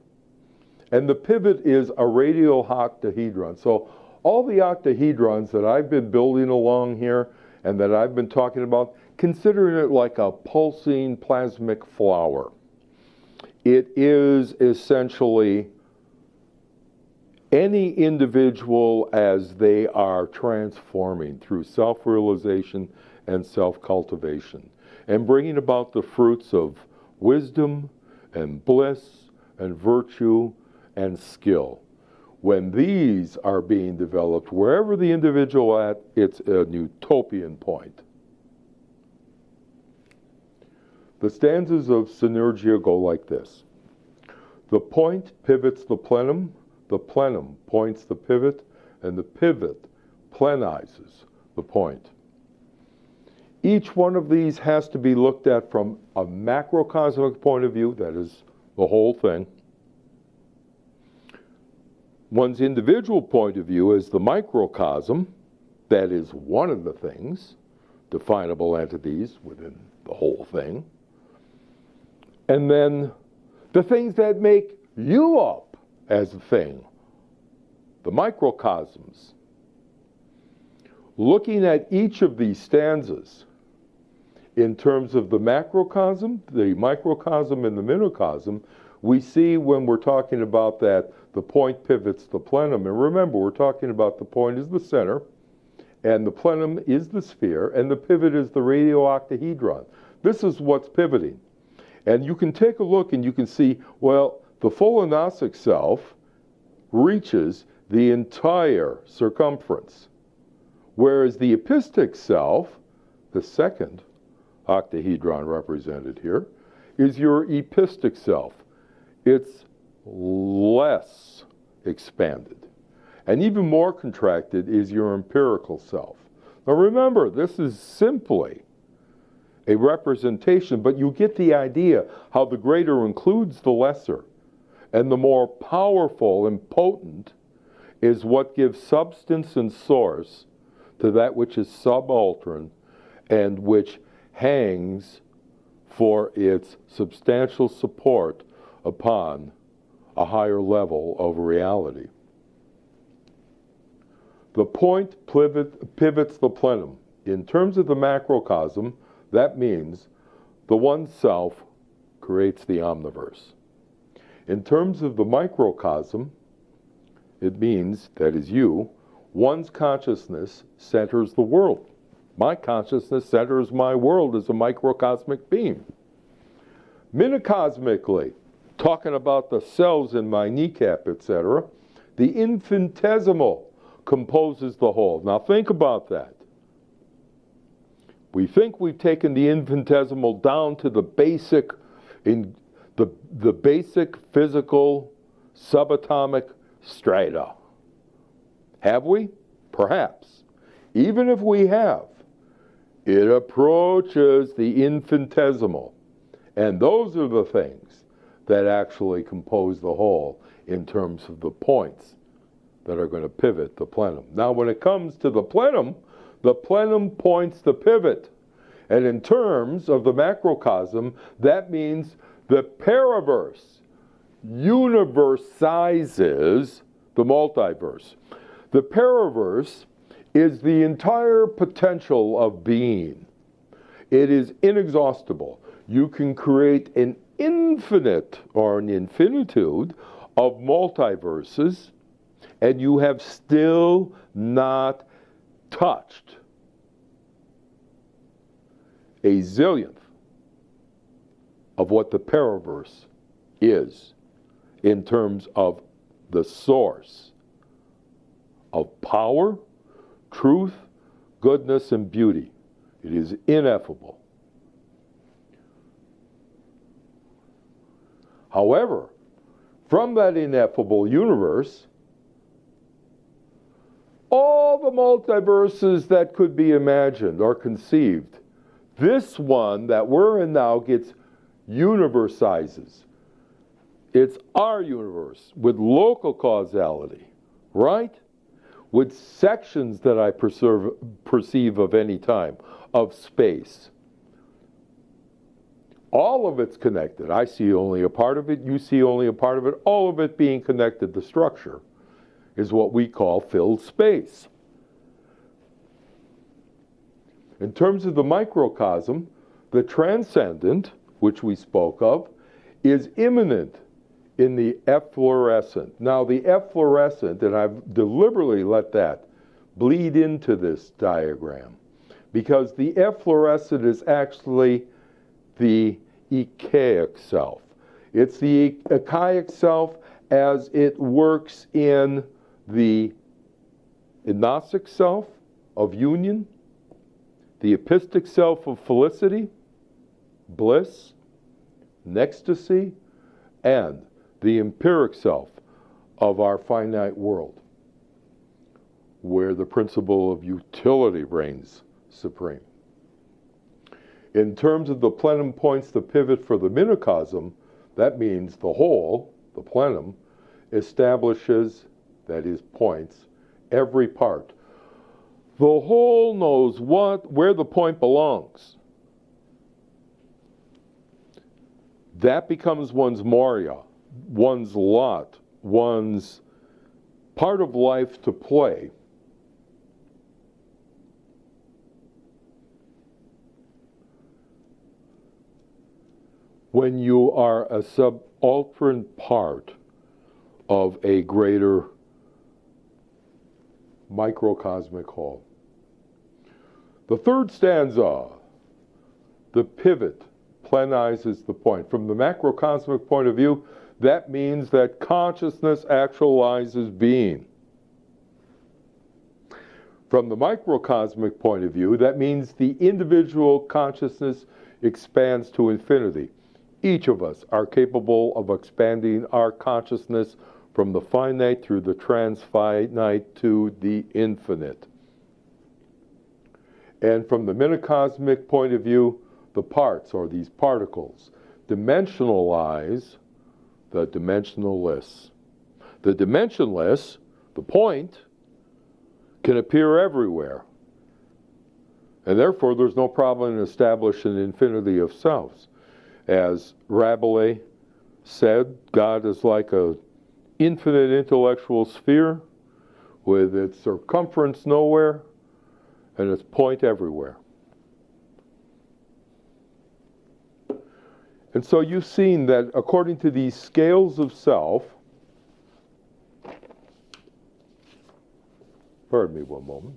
[SPEAKER 1] And the pivot is a radial octahedron. So all the octahedrons that I've been building along here and that I've been talking about, considering it like a pulsing plasmic flower. It is essentially any individual as they are transforming through self-realization and self-cultivation, and bringing about the fruits of wisdom and bliss and virtue and skill. When these are being developed, wherever the individual at, it's a Nutopian point. The stanzas of Synergia go like this. The point pivots the plenum points the pivot, and the pivot plenizes the point. Each one of these has to be looked at from a macrocosmic point of view, that is the whole thing. One's individual point of view is the microcosm, that is one of the things, definable entities within the whole thing. And then the things that make you up as a thing, the microcosms. Looking at each of these stanzas in terms of the macrocosm, the microcosm, and the minocosm, we see when we're talking about that the point pivots the plenum. And remember, we're talking about the point is the center, and the plenum is the sphere, and the pivot is the radial octahedron. This is what's pivoting. And you can take a look and you can see, well, the pholanosic self reaches the entire circumference, whereas the epistic self, the second octahedron represented here, is your epistic self. It's less expanded. And even more contracted is your empirical self. Now remember, this is simply a representation, but you get the idea how the greater includes the lesser. And the more powerful and potent is what gives substance and source to that which is subaltern and which hangs for its substantial support upon a higher level of reality. The point pivots the plenum. In terms of the macrocosm, that means the one self creates the omniverse. In terms of the microcosm, it means, that is you, one's consciousness centers the world. My consciousness centers my world as a microcosmic being. Minicosmically, talking about the cells in my kneecap, etc., the infinitesimal composes the whole. Now think about that. We think we've taken the infinitesimal down to the basic, the basic physical subatomic strata. Have we? Perhaps. Even if we have, it approaches the infinitesimal. And those are the things that actually compose the whole in terms of the points that are going to pivot the plenum. Now when it comes to the plenum points the pivot. And in terms of the macrocosm, that means the paraverse universizes the multiverse. The paraverse is the entire potential of being. It is inexhaustible. You can create an infinite or an infinitude of multiverses, and you have still not touched a zillionth of what the paraverse is in terms of the source of power, truth, goodness, and beauty. It is ineffable. However, from that ineffable universe, all the multiverses that could be imagined or conceived, this one that we're in now gets universizes. It's our universe with local causality, right? With sections that I perceive of any time, of space. All of it's connected. I see only a part of it, you see only a part of it, all of it being connected. The structure is what we call filled space. In terms of the microcosm, the transcendent, which we spoke of, is immanent in the efflorescent. Now the efflorescent, and I've deliberately let that bleed into this diagram, because the efflorescent is actually the archaic self. It's the archaic self as it works in the agnostic self of union, the epistic self of felicity, bliss, ecstasy, and the empiric self of our finite world, where the principle of utility reigns supreme. In terms of the plenum points the pivot for the minicosm, that means the whole, the plenum, establishes, that is, points, every part. The whole knows where the point belongs. That becomes one's moria, one's lot, one's part of life to play. When you are a subaltern part of a greater microcosmic whole. The third stanza, the pivot, plenizes the point. From the macrocosmic point of view, that means that consciousness actualizes being. From the microcosmic point of view, that means the individual consciousness expands to infinity. Each of us are capable of expanding our consciousness from the finite through the transfinite to the infinite. And from the minicosmic point of view, the parts, or these particles, dimensionalize the dimensionless. The dimensionless, the point, can appear everywhere. And therefore, there's no problem in establishing an infinity of selves. As Rabelais said, God is like an infinite intellectual sphere with its circumference nowhere and its point everywhere. And so you've seen that according to these scales of self, pardon me one moment.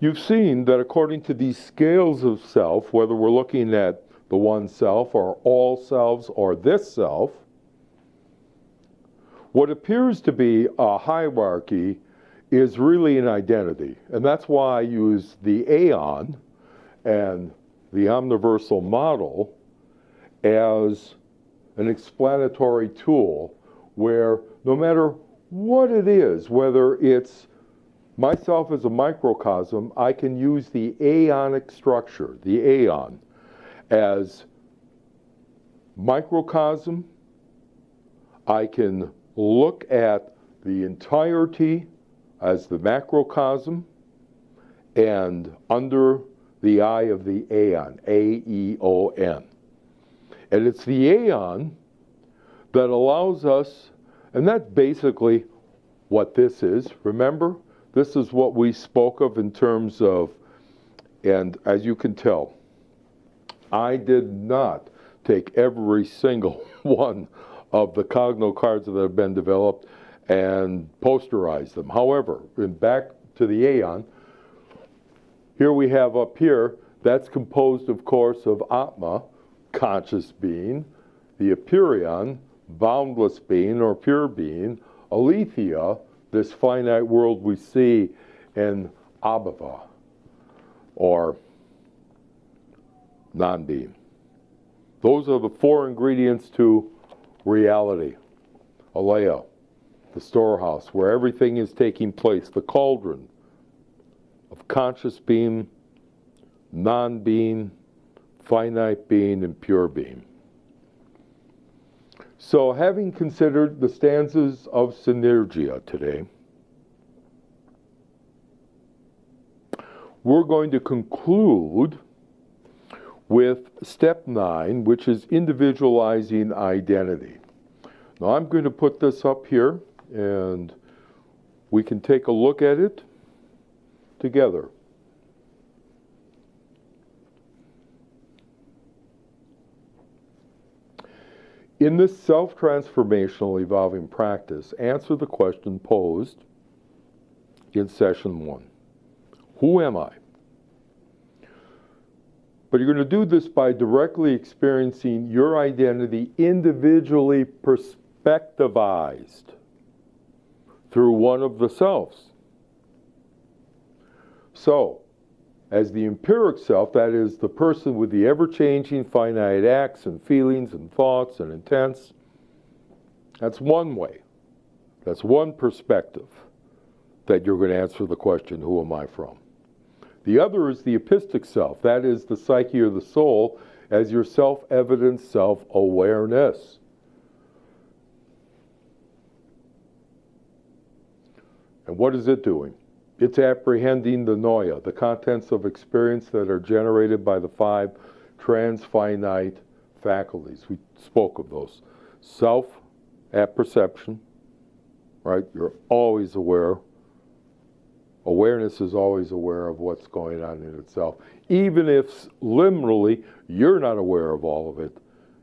[SPEAKER 1] You've seen that according to these scales of self, whether we're looking at the one self or all selves or this self, what appears to be a hierarchy is really an identity. And that's why I use the aeon and the omniversal model as an explanatory tool where no matter what it is, whether it's myself as a microcosm, I can use the aeonic structure, the aeon, as microcosm. I can look at the entirety as the macrocosm, and under the eye of the aeon, A-E-O-N. And it's the aeon that allows us, and that's basically what this is. Remember, this is what we spoke of in terms of, and as you can tell, I did not take every single one of the cogno cards that have been developed and posterize them. However, back to the aeon, here we have up here, that's composed, of course, of Atma, conscious being, the Apeiron, boundless being or pure being, Aletheia, this finite world we see in abhava, or non-being. Those are the four ingredients to reality. Alea, the storehouse, where everything is taking place, the cauldron of conscious being, non-being, finite being, and pure being. So, having considered the stanzas of Synergia today, we're going to conclude with step 9, which is individualizing identity. Now, I'm going to put this up here, and we can take a look at it together. In this self-transformational evolving practice, answer the question posed in session 1. Who am I? But you're going to do this by directly experiencing your identity individually perspectivized through one of the selves. So, as the empiric self, that is the person with the ever-changing finite acts and feelings and thoughts and intents, that's one way. That's one perspective that you're going to answer the question, who am I from? The other is the epistic self. That is the psyche or the soul as your self-evident self-awareness. And what is it doing? It's apprehending the noia, the contents of experience that are generated by the 5 transfinite faculties. We spoke of those. Self, apperception, right? You're always aware. Awareness is always aware of what's going on in itself. Even if liminally you're not aware of all of it,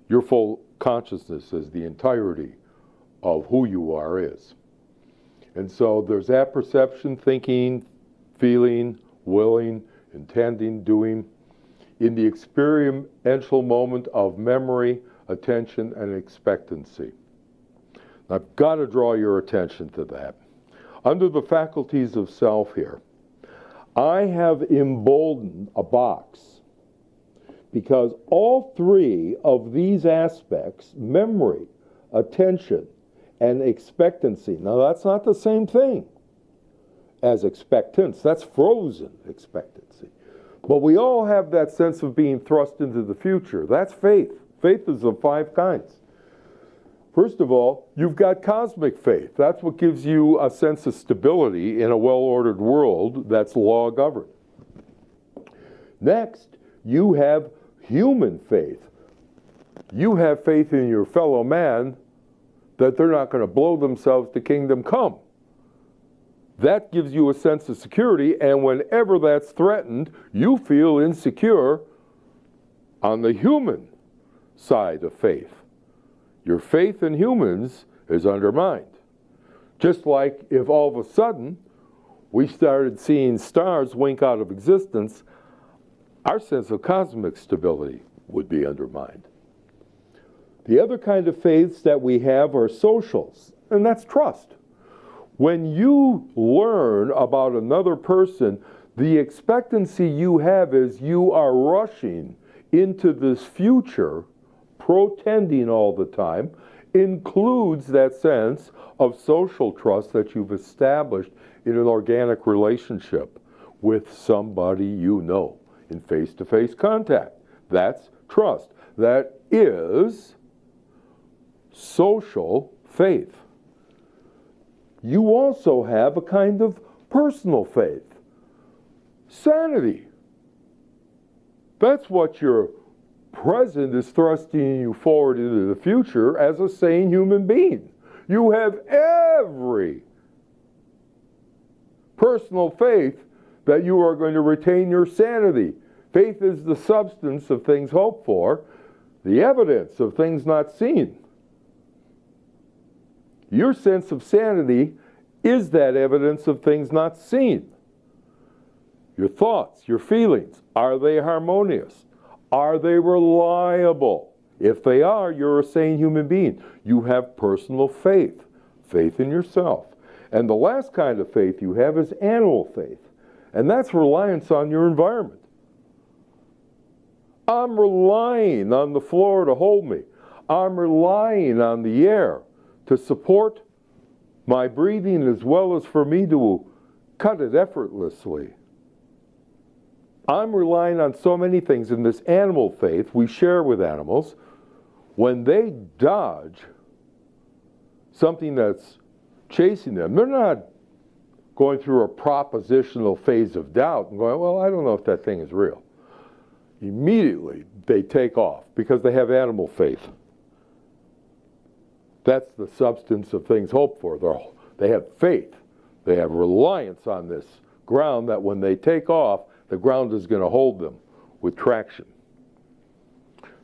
[SPEAKER 1] your full consciousness is the entirety of who you are is. And so there's apperception, thinking, feeling, willing, intending, doing, in the experiential moment of memory, attention, and expectancy. I've got to draw your attention to that. Under the faculties of self here, I have emboldened a box because all 3 of these aspects, memory, attention, and expectancy, now that's not the same thing as expectance. That's frozen expectancy. But we all have that sense of being thrust into the future. That's faith. Faith is of 5 kinds. First of all, you've got cosmic faith. That's what gives you a sense of stability in a well-ordered world that's law-governed. Next, you have human faith. You have faith in your fellow man that they're not going to blow themselves to kingdom come. That gives you a sense of security, and whenever that's threatened, you feel insecure on the human side of faith. Your faith in humans is undermined. Just like if all of a sudden we started seeing stars wink out of existence, our sense of cosmic stability would be undermined. The other kind of faiths that we have are socials, and that's trust. When you learn about another person, the expectancy you have is you are rushing into this future, pretending all the time, includes that sense of social trust that you've established in an organic relationship with somebody you know in face-to-face contact. That's trust. That is social faith. You also have a kind of personal faith. Sanity. That's what your present is thrusting you forward into the future as a sane human being. You have every personal faith that you are going to retain your sanity. Faith is the substance of things hoped for, the evidence of things not seen. Your sense of sanity is that evidence of things not seen. Your thoughts, your feelings, are they harmonious? Are they reliable? If they are, you're a sane human being. You have personal faith, faith in yourself. And the last kind of faith you have is animal faith. And that's reliance on your environment. I'm relying on the floor to hold me. I'm relying on the air to support my breathing as well as for me to cut it effortlessly. I'm relying on so many things in this animal faith we share with animals. When they dodge something that's chasing them, they're not going through a propositional phase of doubt and going, well, I don't know if that thing is real. Immediately they take off because they have animal faith. That's the substance of things hoped for. They have faith. They have reliance on this ground that when they take off, the ground is going to hold them with traction.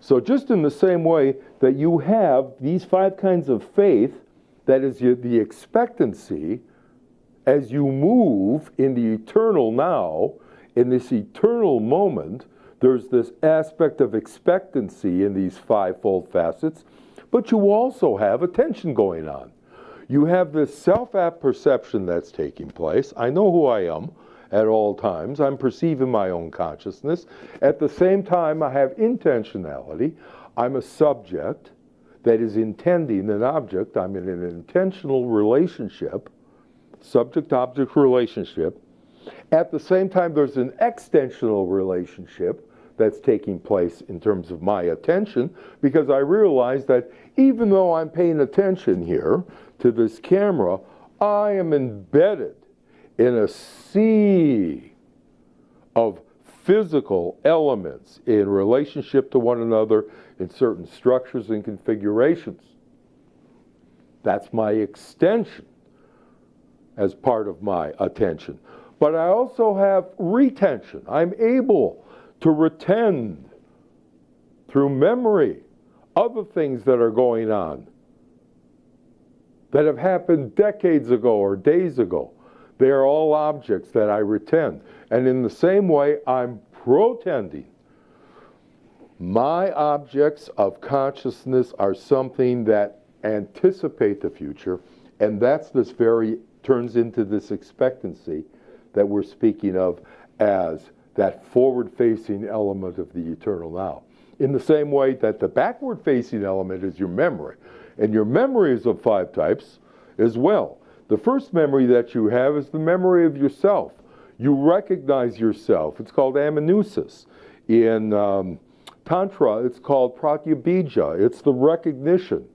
[SPEAKER 1] So just in the same way that you have these 5 kinds of faith, that is the expectancy as you move in the eternal now, in this eternal moment, there's this aspect of expectancy in these 5-fold facets, but you also have attention going on. You have this self-perception that's taking place. I know who I am at all times. I'm perceiving my own consciousness. At the same time, I have intentionality. I'm a subject that is intending an object. I'm in an intentional relationship, subject-object relationship. At the same time, there's an extensional relationship that's taking place in terms of my attention, because I realize that even though I'm paying attention here to this camera, I am embedded in a sea of physical elements in relationship to one another in certain structures and configurations. That's my extension as part of my attention. But I also have retention. I'm able to retend through memory other things that are going on that have happened decades ago or days ago. They are all objects that I retend. And in the same way, I'm protending. My objects of consciousness are something that anticipate the future, and that's turns into this expectancy that we're speaking of as that forward-facing element of the eternal now. In the same way that the backward-facing element is your memory, and your memory is of 5 types as well. The first memory that you have is the memory of yourself. You recognize yourself. It's called amneusis. In Tantra, it's called pratyabhija. It's the recognition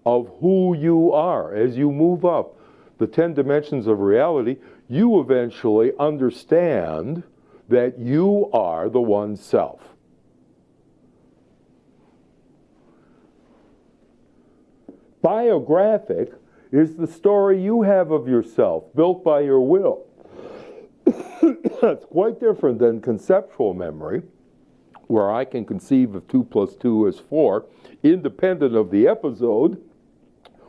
[SPEAKER 1] of who you are. As you move up the 10 dimensions of reality, you eventually understand that you are the one self. Biographic is the story you have of yourself, built by your will. That's quite different than conceptual memory, where I can conceive of 2 + 2 is 4, independent of the episode,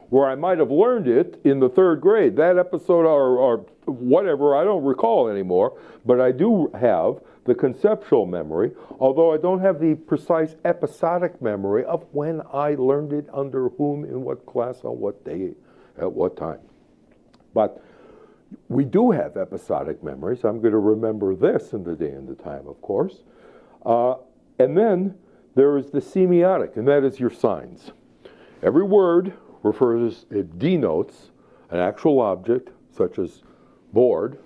[SPEAKER 1] where I might have learned it in the 3rd grade. That episode or whatever, I don't recall anymore, but I do have the conceptual memory, although I don't have the precise episodic memory of when I learned it, under whom, in what class, on what day, at what time. But we do have episodic memories. I'm going to remember this in the day and the time, of course. And then there is the semiotic, and that is your signs. Every word it denotes an actual object, such as board.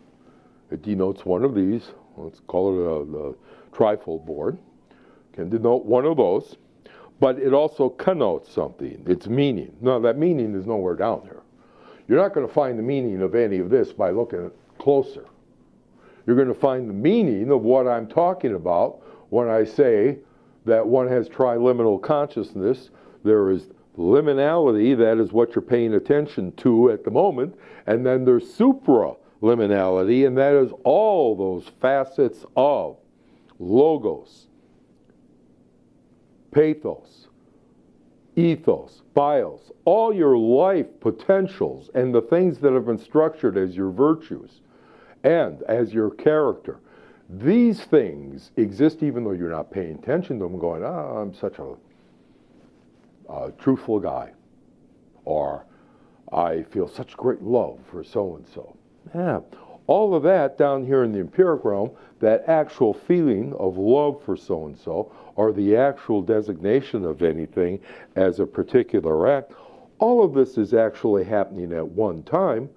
[SPEAKER 1] It denotes one of these. Let's call it a trifold board. Can denote one of those. But it also connotes something, its meaning. Now, that meaning is nowhere down there. You're not going to find the meaning of any of this by looking closer. You're going to find the meaning of what I'm talking about when I say that one has triliminal consciousness. There is liminality, that is what you're paying attention to at the moment, and then there's supraliminality, and that is all those facets of logos, pathos, ethos, bios, all your life potentials and the things that have been structured as your virtues and as your character. These things exist even though you're not paying attention to them, going, I'm such a truthful guy, or I feel such great love for so-and-so. Yeah, all of that down here in the empiric realm, that actual feeling of love for so-and-so, or the actual designation of anything as a particular act, all of this is actually happening at one time,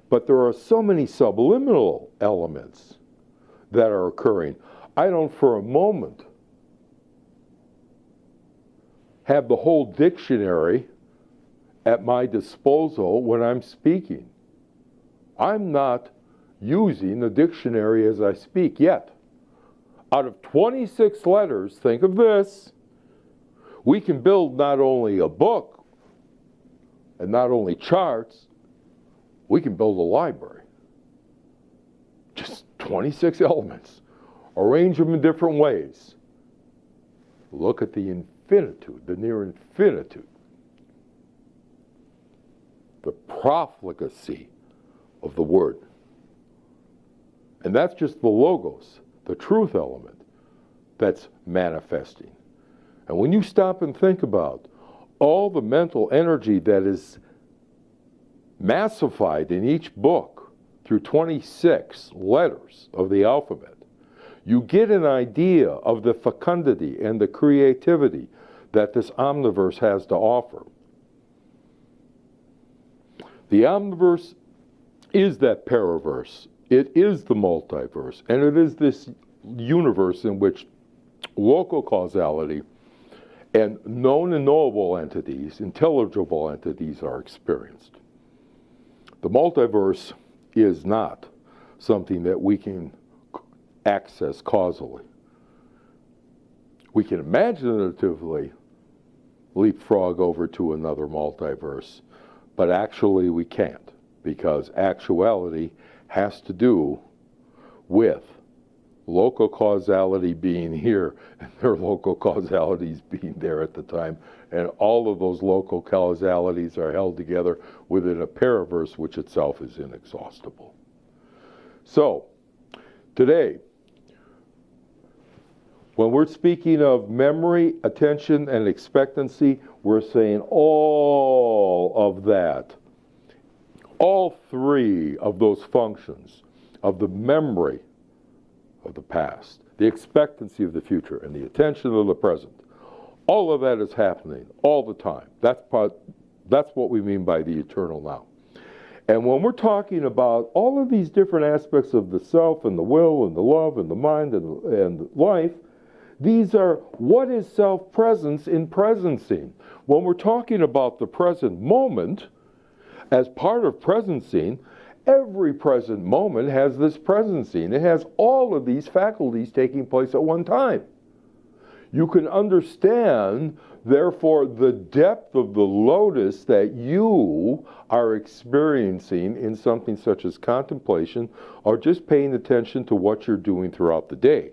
[SPEAKER 1] but there are so many subliminal elements that are occurring. I don't for a moment have the whole dictionary at my disposal when I'm speaking. I'm not using the dictionary as I speak yet. Out of 26 letters, think of this, we can build not only a book and not only charts, we can build a library. Just 26 elements. Arrange them in different ways. Look at the infinitude, the near infinitude. The profligacy of the word. And that's just the logos, the truth element that's manifesting. And when you stop and think about all the mental energy that is massified in each book through 26 letters of the alphabet, you get an idea of the fecundity and the creativity that this omniverse has to offer. The omniverse is that paraverse. It is the multiverse, and it is this universe in which local causality and known and knowable entities, intelligible entities, are experienced. The multiverse is not something that we can access causally. We can imaginatively leapfrog over to another multiverse, but actually we can't, because actuality has to do with local causality being here and their local causalities being there at the time, and all of those local causalities are held together within a paraverse which itself is inexhaustible. So, today, when we're speaking of memory, attention, and expectancy, we're saying all of that, all three of those functions of the memory of the past, the expectancy of the future, and the attention of the present, all of that is happening all the time. That's what we mean by the eternal now. And when we're talking about all of these different aspects of the self and the will and the love and the mind and life, these are what is self-presence in presencing. When we're talking about the present moment, as part of presencing, every present moment has this presencing. It has all of these faculties taking place at one time. You can understand, therefore, the depth of the lotus that you are experiencing in something such as contemplation, or just paying attention to what you're doing throughout the day.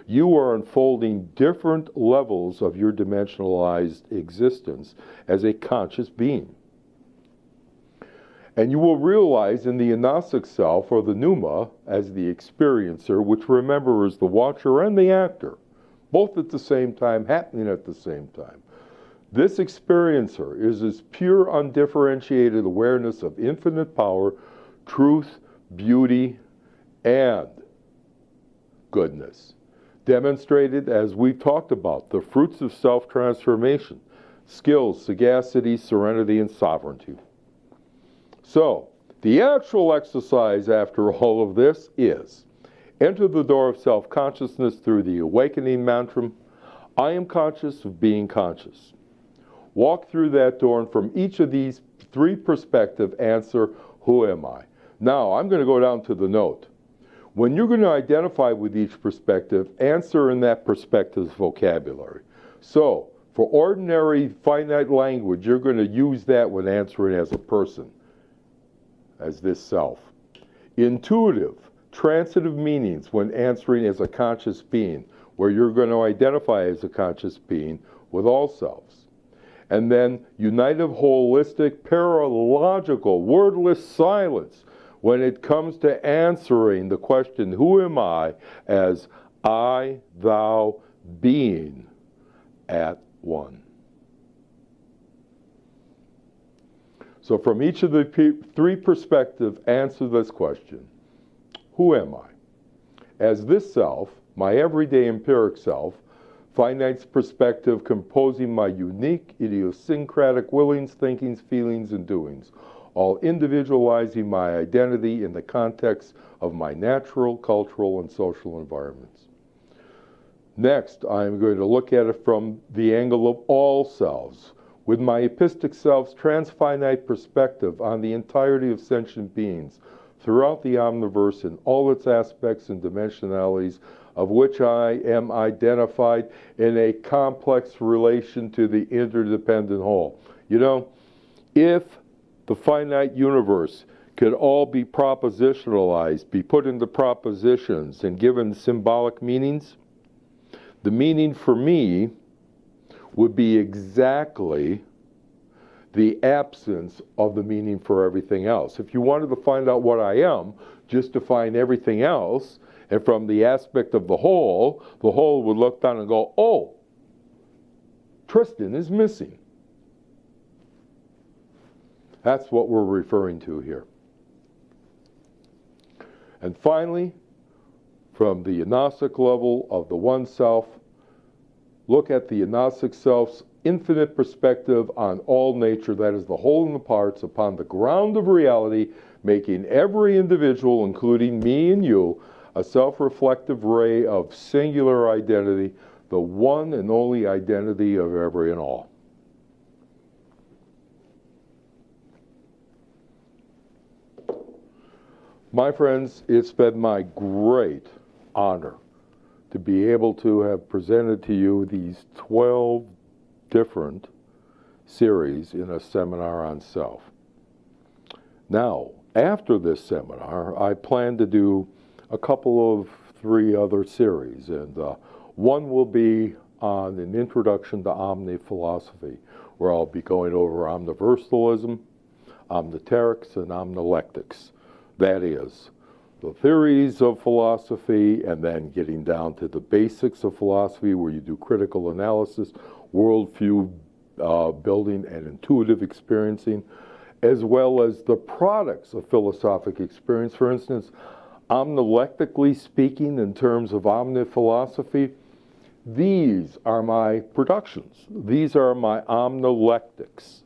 [SPEAKER 1] You are unfolding different levels of your dimensionalized existence as a conscious being. And you will realize in the Anasic self, or the pneuma, as the experiencer, which remember is the watcher and the actor, both at the same time, happening at the same time. This experiencer is this pure, undifferentiated awareness of infinite power, truth, beauty, and goodness. Demonstrated, as we've talked about, the fruits of self-transformation, skills, sagacity, serenity, and sovereignty. So, the actual exercise after all of this is, enter the door of self-consciousness through the awakening mantra, I am conscious of being conscious. Walk through that door, and from each of these three perspectives, answer, who am I? Now, I'm going to go down to the note. When you're going to identify with each perspective, answer in that perspective's vocabulary. So, for ordinary finite language, you're going to use that when answering as a person, as this self. Intuitive, transitive meanings when answering as a conscious being, where you're going to identify as a conscious being with all selves. And then unitive, holistic, paralogical, wordless silence when it comes to answering the question, who am I, as I, thou, being at one. So from each of the three perspectives, answer this question. Who am I? As this self, my everyday empiric self, finite perspective composing my unique, idiosyncratic willings, thinkings, feelings, and doings, all individualizing my identity in the context of my natural, cultural, and social environments. Next, I'm going to look at it from the angle of all selves, with my epistic self's transfinite perspective on the entirety of sentient beings throughout the omniverse in all its aspects and dimensionalities, of which I am identified in a complex relation to the interdependent whole. You know, if the finite universe could all be propositionalized, be put into propositions and given symbolic meanings, the meaning for me would be exactly the absence of the meaning for everything else. If you wanted to find out what I am, just define everything else, and from the aspect of the whole would look down and go, oh, Tristan is missing. That's what we're referring to here. And finally, from the agnostic level of the one self, look at the agnostic self's infinite perspective on all nature, that is the whole and the parts, upon the ground of reality, making every individual, including me and you, a self-reflective ray of singular identity, the one and only identity of every and all. My friends, it's been my great honor to be able to have presented to you these 12 different series in a seminar on self. Now, after this seminar, I plan to do a couple of 3 other series, and one will be on an introduction to omni-philosophy, where I'll be going over omniversalism, omniterics, and omnilectics. That is, the theories of philosophy, and then getting down to the basics of philosophy, where you do critical analysis, worldview building, and intuitive experiencing, as well as the products of philosophic experience. For instance, omnilectically speaking, in terms of omni-philosophy, these are my productions. These are my omnilectics.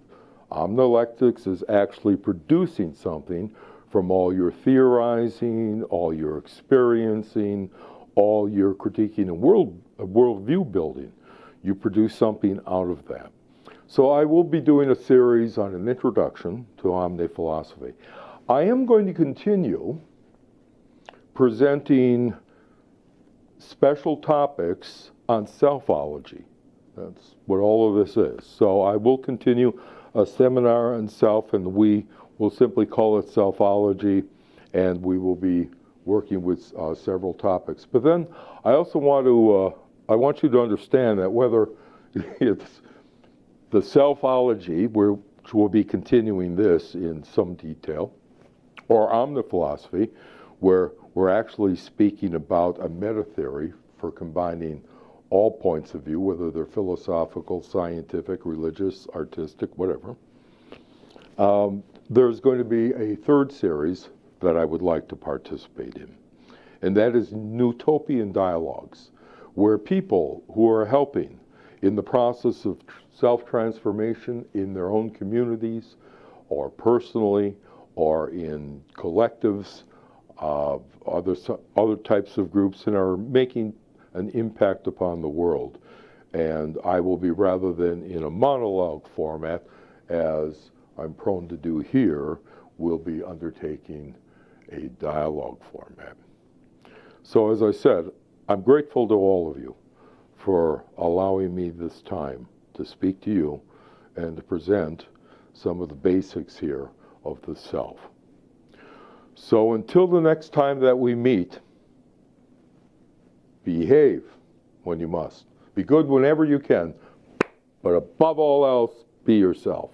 [SPEAKER 1] Omnilectics is actually producing something from all your theorizing, all your experiencing, all your critiquing and worldview building. You produce something out of that. So I will be doing a series on an introduction to omni-philosophy. I am going to continue presenting special topics on selfology. That's what all of this is. So I will continue a seminar on self, and we will simply call it selfology, and we will be working with several topics. But then I also want to, I want you to understand that whether it's the selfology, which we'll be continuing this in some detail, or omniphilosophy, where we're actually speaking about a meta-theory for combining all points of view, whether they're philosophical, scientific, religious, artistic, whatever. There's going to be a 3rd series that I would like to participate in, and that is Nutopian dialogues, where people who are helping in the process of self-transformation in their own communities, or personally, or in collectives of other types of groups, and are making an impact upon the world. And I will be, rather than in a monologue format, as I'm prone to do here, will be undertaking a dialogue format. So as I said, I'm grateful to all of you for allowing me this time to speak to you and to present some of the basics here of the self. So until the next time that we meet, behave when you must. Be good whenever you can, but above all else, be yourself.